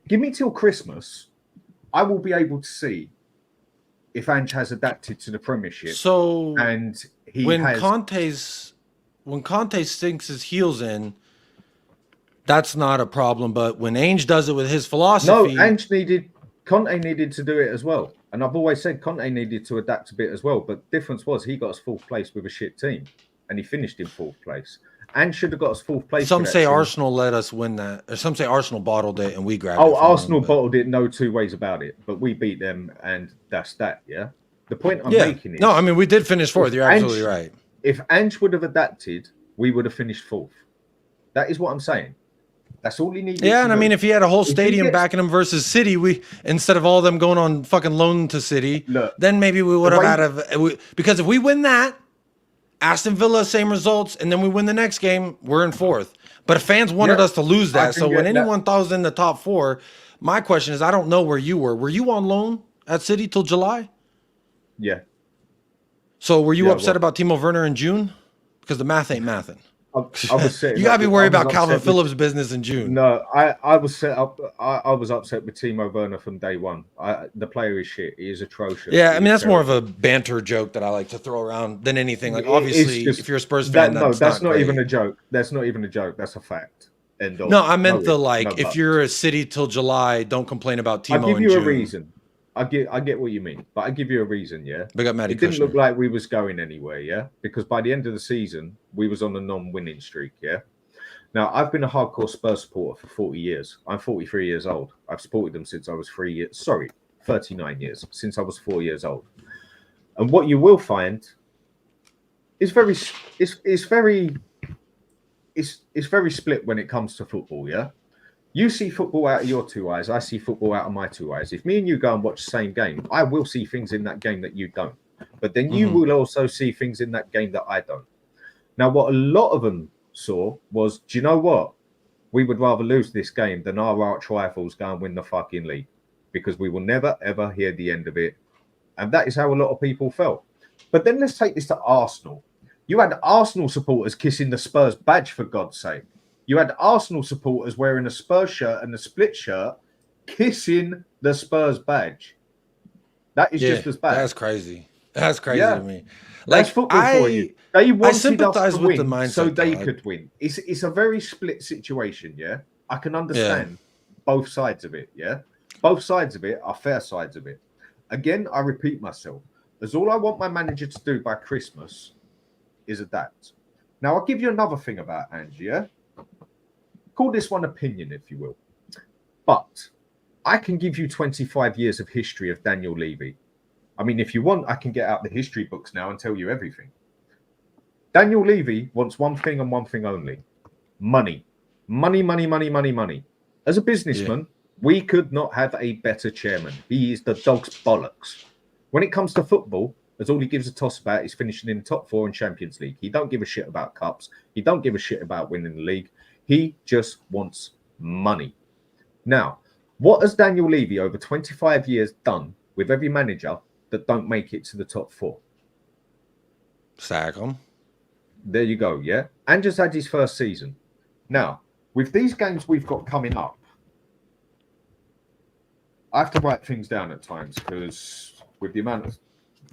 D: Give me till Christmas. I will be able to see if Ange has adapted to the Premiership.
B: So
D: and
B: when Conte sinks his heels in, that's not a problem. But when Ange does it with his philosophy,
D: Conte needed to do it as well. And I've always said Conte needed to adapt a bit as well. But the difference was he got us fourth place with a shit team, and he finished in fourth place. Ange should have got us fourth place.
B: Some say Arsenal let us win that, or some say Arsenal bottled it and we grabbed it.
D: Oh, Arsenal bottled it, no two ways about it. But we beat them, and that's that. Yeah. The point I'm making is,
B: no, I mean we did finish fourth. You're absolutely right.
D: If Ange would have adapted, we would have finished fourth. That is what I'm saying. That's all he needed.
B: Yeah, and I mean, if he had a whole stadium backing him versus City, we instead of all them going on fucking loan to City, then maybe we would have had because if we win that, Aston Villa, same results, and then we win the next game, we're in fourth. But if fans wanted us to lose that, so when anyone thought was in the top four, my question is, I don't know where you were. Were you on loan at City till July?
D: Yeah.
B: So were you upset about Timo Werner in June? Because the math ain't mathing.
D: I was saying,
B: you gotta be worried about Calvin Phillips' business in June.
D: No, I was set up. I was upset with Timo Werner from day one. The player is shit. He is atrocious.
B: Yeah, I mean that's more of a banter joke that I like to throw around than anything. Like obviously, if you're a Spurs fan,
D: that's not even a joke. That's not even a joke. That's a fact. End of.
B: No, I meant if you're a City till July, don't complain about Timo.
D: I'll give you a reason. I get what you mean, but I give you a reason, yeah.
B: Big up Matty
D: It didn't look like we was going anywhere, yeah, because by the end of the season we was on a non-winning streak, yeah. Now I've been a hardcore Spurs supporter for 40 years. I'm 43 years old. I've supported them since I was 39 years since I was 4 years old. And what you will find is very split when it comes to football, yeah. You see football out of your two eyes. I see football out of my two eyes. If me and you go and watch the same game, I will see things in that game that you don't. But then you will also see things in that game that I don't. Now, what a lot of them saw was, do you know what? We would rather lose this game than our arch rivals go and win the fucking league because we will never, ever hear the end of it. And that is how a lot of people felt. But then let's take this to Arsenal. You had Arsenal supporters kissing the Spurs badge, for God's sake. You had Arsenal supporters wearing a Spurs shirt and a split shirt, kissing the Spurs badge. That is just as bad.
B: That's crazy. That's crazy to me.
D: Like football for you. They wanted us to win,
B: the mindset,
D: so they could win. It's a very split situation. Yeah, I can understand both sides of it. Yeah, both sides of it are fair sides of it. Again, I repeat myself. As all I want my manager to do by Christmas is adapt. Now, I'll give you another thing about Ange. Yeah. Call this one opinion, if you will. But I can give you 25 years of history of Daniel Levy. I mean, if you want, I can get out the history books now and tell you everything. Daniel Levy wants one thing and one thing only. Money. Money, money, money, money, money. As a businessman, we could not have a better chairman. He is the dog's bollocks. When it comes to football, as all he gives a toss about is finishing in the top four in Champions League. He don't give a shit about cups. He don't give a shit about winning the league. He just wants money. Now, what has Daniel Levy over 25 years done with every manager that don't make it to the top four?
B: Sack him.
D: There you go, yeah? And just had his first season. Now, with these games we've got coming up, I have to write things down at times because with the amount of...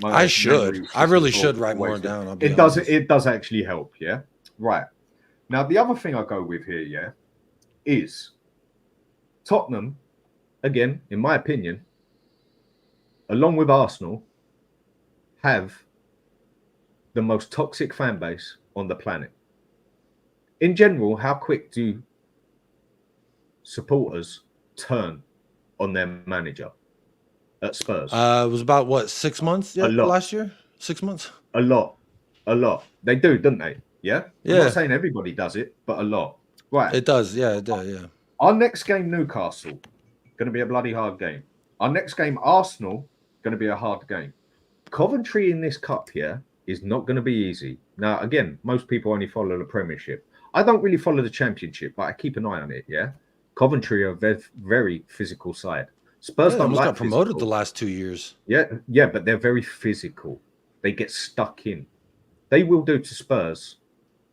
B: I really should write more down.
D: It does actually help, yeah? Right. Now, the other thing I go with here, yeah, is Tottenham, again, in my opinion, along with Arsenal, have the most toxic fan base on the planet. In general, how quick do supporters turn on their manager at Spurs?
B: It was about what, 6 months? Yeah,
D: A lot.
B: last year, 6 months.
D: A lot. They do, don't they? Yeah.
B: Yeah.
D: I'm not saying everybody does it, but a lot. Right.
B: It does. Yeah, it does. Yeah.
D: Our next game, Newcastle, going to be a bloody hard game. Our next game, Arsenal, going to be a hard game. Coventry in this cup here is not going to be easy. Now, again, most people only follow the Premiership. I don't really follow the Championship, but I keep an eye on it. Yeah. Coventry are a very, very physical side. Spurs
B: They
D: don't
B: almost
D: like
B: got promoted
D: physical.
B: the last 2 years.
D: Yeah, but they're very physical. They get stuck in. They will do to Spurs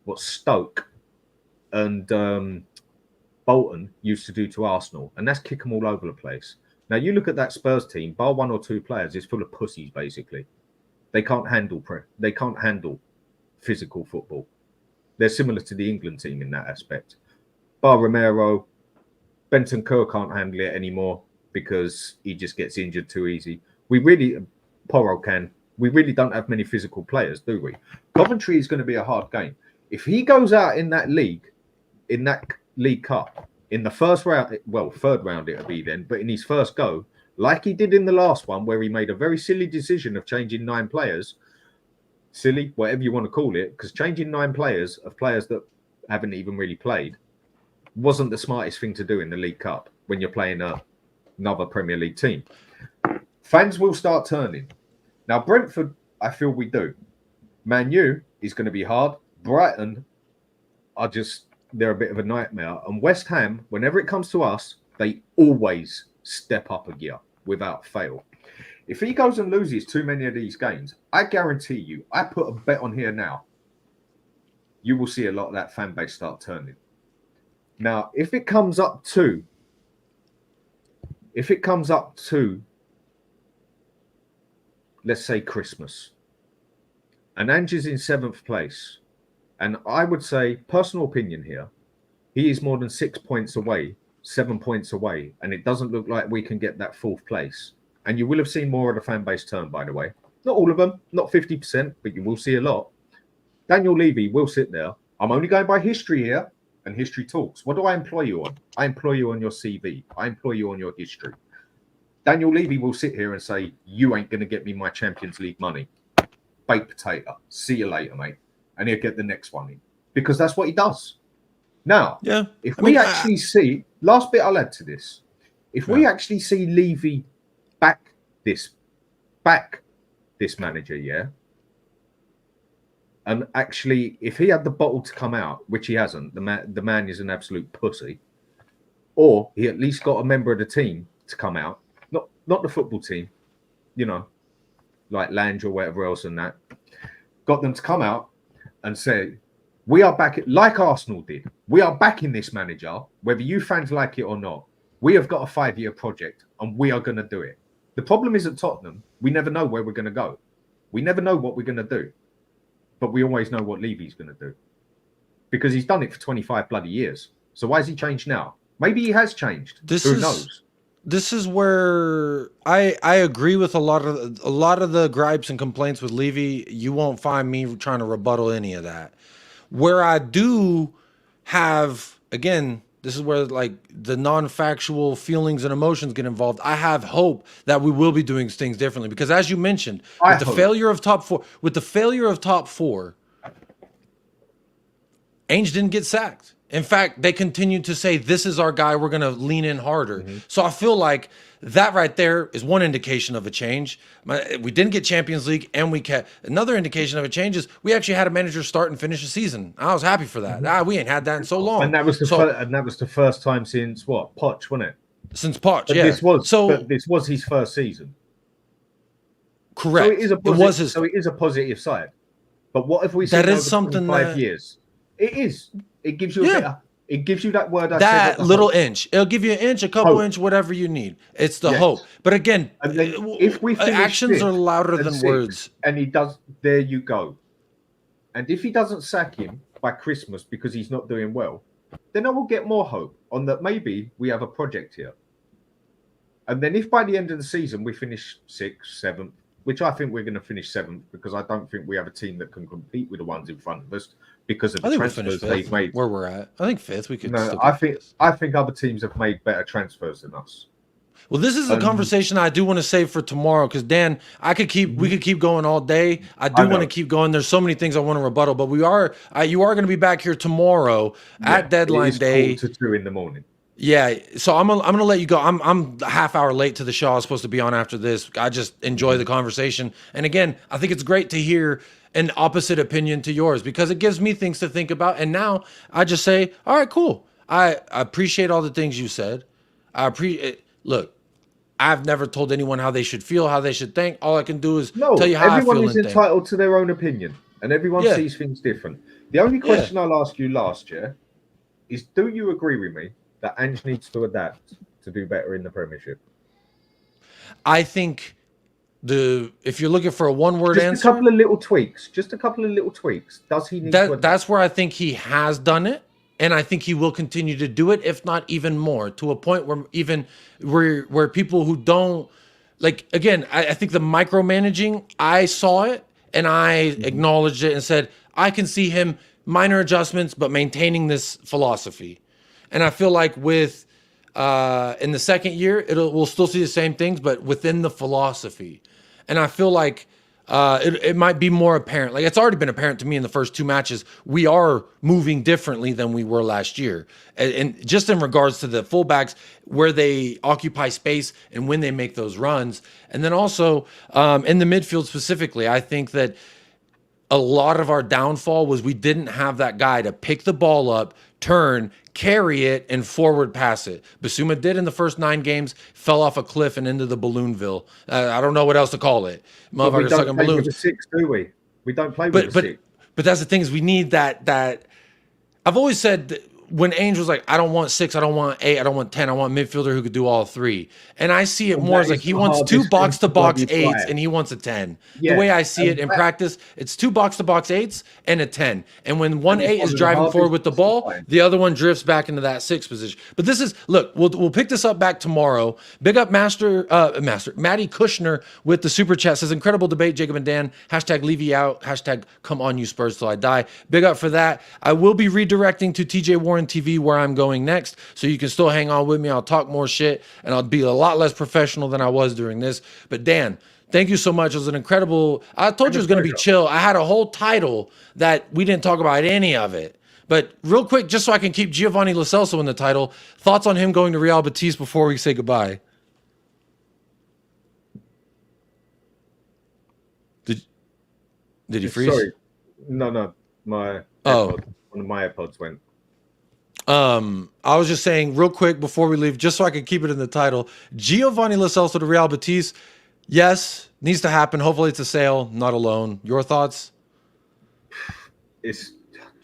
D: what Stoke and Bolton used to do to Arsenal, and that's kick them all over the place. Now, you look at that Spurs team, bar one or two players, it's full of pussies, basically. They can't handle physical football. They're similar to the England team in that aspect. Bar Romero, Bentancur can't handle it anymore because he just gets injured too easy. Porro can. We really don't have many physical players, do we? Coventry is going to be a hard game. If he goes out in that League Cup, in the first round, well, third round it'll be then, but in his first go, like he did in the last one, where he made a very silly decision of changing 9 players, silly, whatever you want to call it, because changing 9 players of players that haven't even really played wasn't the smartest thing to do in the League Cup when you're playing another Premier League team. Fans will start turning. Now, Brentford, I feel we do. Man U is going to be hard. Brighton they're a bit of a nightmare. And West Ham, whenever it comes to us, they always step up a gear without fail. If he goes and loses too many of these games, I guarantee you, I put a bet on here now, you will see a lot of that fan base start turning. Now, if it comes up to, let's say Christmas, and Ange is in 7th place, and I would say, personal opinion here, he is more than 6 points away, 7 points away, and it doesn't look like we can get that 4th place. And you will have seen more of the fan base turn, by the way. Not all of them, not 50%, but you will see a lot. Daniel Levy will sit there. I'm only going by history here, and history talks. What do I employ you on? I employ you on your CV. I employ you on your history. Daniel Levy will sit here and say, you ain't going to get me my Champions League money. Baked potato. See you later, mate. And he'll get the next one in. Because that's what he does. Now, if we actually see, last bit I'll add to this. If we actually see Levy back this manager, yeah, and actually, if he had the bottle to come out, which he hasn't, the man is an absolute pussy, or he at least got a member of the team to come out, not the football team, you know, like Lange or whatever else and that, got them to come out and say, we are back, like Arsenal did. We are backing this manager, whether you fans like it or not. We have got a 5-year project and we are going to do it. The problem is at Tottenham, we never know where we're going to go. We never know what we're going to do. But we always know what Levy's going to do. Because he's done it for 25 bloody years. So why has he changed now? Maybe he has changed. Who knows?
B: This is where I agree with a lot of the gripes and complaints with Levy. You won't find me trying to rebuttal any of that. Where I do have, again, this is where like the non-factual feelings and emotions get involved. I have hope that we will be doing things differently because, as you mentioned, with the failure of top four, Ange didn't get sacked. In fact, they continued to say, this is our guy. We're going to lean in harder. Mm-hmm. So I feel like that right there is one indication of a change. We didn't get Champions League, and we kept. Another indication of a change is we actually had a manager start and finish a season. I was happy for that. Mm-hmm. We ain't had that in so long.
D: And that was the first time since what? Poch, wasn't it?
B: Since Poch,
D: but
B: yeah.
D: This was his first season.
B: Correct.
D: So it is a positive side. But what if we said that is something 5 years? It is. It gives you it gives you that word.
B: That little inch. It'll give you an inch, a couple inch, whatever you need. It's the hope. But again,
D: if we
B: actions are louder than words.
D: And he does. There you go. And if he doesn't sack him, by Christmas because he's not doing well, then I will get more hope on that maybe we have a project here. And then if by the end of the season we finish 6th, 7th, which I think we're going to finish 7th because I don't think we have a team that can compete with the ones in front of us because of the transfers they've made.
B: Where we're at, I think 5th. We could.
D: No, I think other teams have made better transfers than us.
B: Well, this is a conversation I do want to save for tomorrow because Dan, we could keep going all day. I do want to keep going. There's so many things I want to rebuttal, but you are going to be back here tomorrow at deadline day.
D: 2 in the morning.
B: Yeah, so I'm gonna let you go. I'm a half hour late to the show I was supposed to be on after this. I just enjoy the conversation, and again, I think it's great to hear an opposite opinion to yours because it gives me things to think about. And now I just say, all right, cool. I appreciate all the things you said. Look, I've never told anyone how they should feel, how they should think. All I can do is tell you how I feel.
D: Everyone is entitled to their own opinion, and everyone sees things different. The only question I'll ask you last year is, do you agree with me that Ange needs to adapt to do better in the Premiership?
B: I think if you're looking for a one-word answer,
D: just a couple of little tweaks. Does he need to adapt? That's
B: where I think he has done it, and I think he will continue to do it, if not even more, to a point where people who don't like. Again, I think the micromanaging, I saw it and I acknowledged it and said I can see him minor adjustments, but maintaining this philosophy. And I feel like with in the second year, we'll still see the same things, but within the philosophy. And I feel like it might be more apparent. Like it's already been apparent to me in the first 2 matches, we are moving differently than we were last year. And just in regards to the fullbacks, where they occupy space and when they make those runs. And then also in the midfield specifically, I think that a lot of our downfall was we didn't have that guy to pick the ball up, turn, carry it, and forward pass it. Basuma did in the first 9 games, fell off a cliff and into the Balloonville. I don't know what else to call it.
D: Motherfuckers sucking balloons. With the 6, do we? We don't play with the 6.
B: But that's the thing is we need that. I've always said that when Ange was like, I don't want 6, I don't want 8, I don't want 10, I want a midfielder who could do all 3. And I see it more as like he wants 2 box-to-box 8s and he wants a 10. The way I see it in practice, it's 2 box-to-box 8s and a 10. And when one 8 is driving forward with the ball, the other one drifts back into that 6 position. But this is, look, we'll pick this up back tomorrow. Big up Maddie Kushner with the super chat says, incredible debate, Jacob and Dan. # Levy out. # come on you Spurs till I die. Big up for that. I will be redirecting to TJ Warren TV where I'm going next, so you can still hang on with me. I'll talk more shit and I'll be a lot less professional than I was during this. But Dan, thank you so much. It was an incredible, I told you it was going to be chill. I had a whole title that we didn't talk about any of it. But real quick, just so I can keep Giovanni Lo Celso in the title, thoughts on him going to Real Betis before we say goodbye? Did he freeze?
D: Sorry. No. One of my AirPods went.
B: I was just saying real quick before we leave, just so I could keep it in the title, Giovanni Lo Celso to Real Betis, yes, needs to happen. Hopefully it's a sale, not a loan. Your thoughts?
D: Do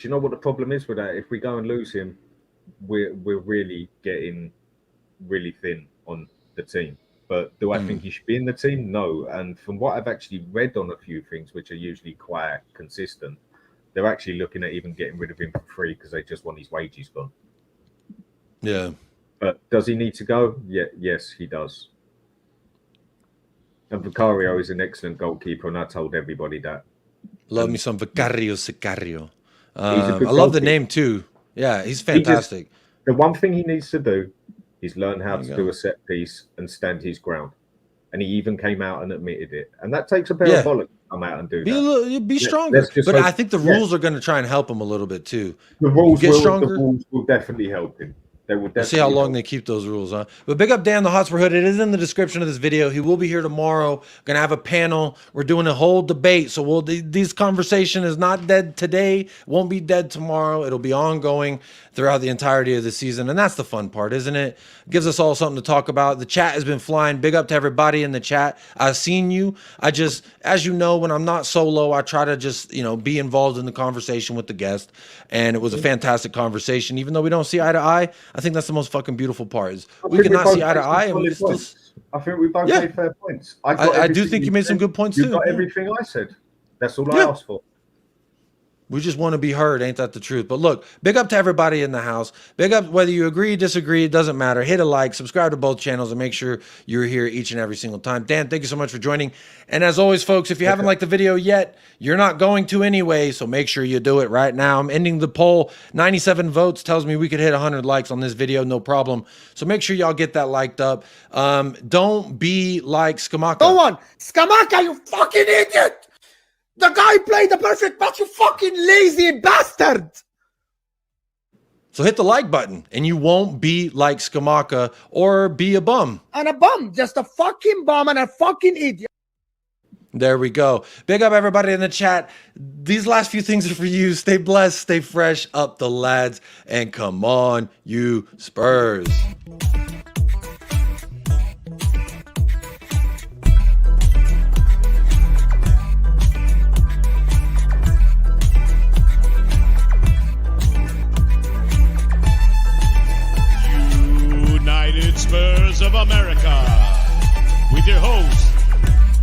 D: you know what the problem is with that? If we go and lose him, we're really getting really thin on the team. But do I think he should be in the team? No. And from what I've actually read on a few things, which are usually quite consistent, they're actually looking at even getting rid of him for free because they just want his wages gone.
B: Yeah.
D: But does he need to go? Yeah, yes, he does. And Vicario is an excellent goalkeeper, and I told everybody that.
B: Love me some Vicario Sicario. I love the name too. Yeah, he's fantastic.
D: The one thing he needs to do is learn how to do a set piece and stand his ground. And he even came out and admitted it. And that takes a pair of bollocks to come out and do that.
B: Be stronger. But I think the rules are going to try and help him a little bit too.
D: The rules will definitely help him. They will definitely
B: see how long they keep those rules, huh? But big up Dan the Hotspur Hood. It is in the description of this video. He will be here tomorrow. Gonna have a panel. We're doing a whole debate. So this conversation is not dead today. Won't be dead tomorrow. It'll be ongoing throughout the entirety of the season. And that's the fun part, isn't it? Gives us all something to talk about. The chat has been flying. Big up to everybody in the chat. I've seen you. I just, as you know, when I'm not solo, I try to just, be involved in the conversation with the guest. And it was a fantastic conversation. Even though we don't see eye to eye, I think that's the most fucking beautiful part is we cannot see eye to eye. And we still...
D: I think we both made fair points.
B: I do think you made some good points too.
D: You got everything I said. That's all I asked for.
B: We just want to be heard. Ain't that the truth? But look, big up to everybody in the house. Big up whether you agree, disagree, it doesn't matter. Hit a like, subscribe to both channels, and make sure you're here each and every single time. Dan, thank you so much for joining. And as always, folks, if you haven't liked the video yet, you're not going to anyway, so make sure you do it right now. I'm ending the poll. 97 votes tells me we could hit 100 likes on this video, no problem. So make sure y'all get that liked up. Don't be like Scamacca.
F: Go on. Scamacca, you fucking idiot! The guy played the perfect match, you fucking lazy bastard!
B: So hit the like button, and you won't be like Scamacca or be a bum.
F: And a bum, just a fucking bum and a fucking idiot.
B: There we go. Big up everybody in the chat. These last few things are for you. Stay blessed, stay fresh, up the lads, and come on, you Spurs.
A: United Spurs of America, with your hosts,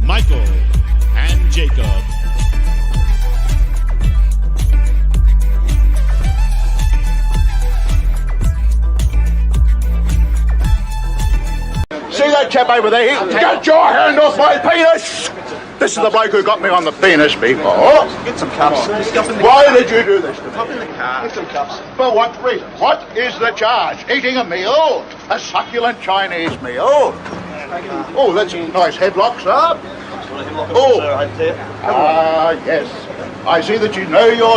A: Michael and Jacob.
G: See that chap over there? Get your hand off my penis! This is the bloke who got me on the penis before.
H: Get some cups.
G: Why did you do this to me?
H: Pop in the car. Get some cups.
G: For what reason? What is the charge? Eating a meal? A succulent Chinese meal? Oh, that's a nice headlock, sir. Oh, yes. I see that you know your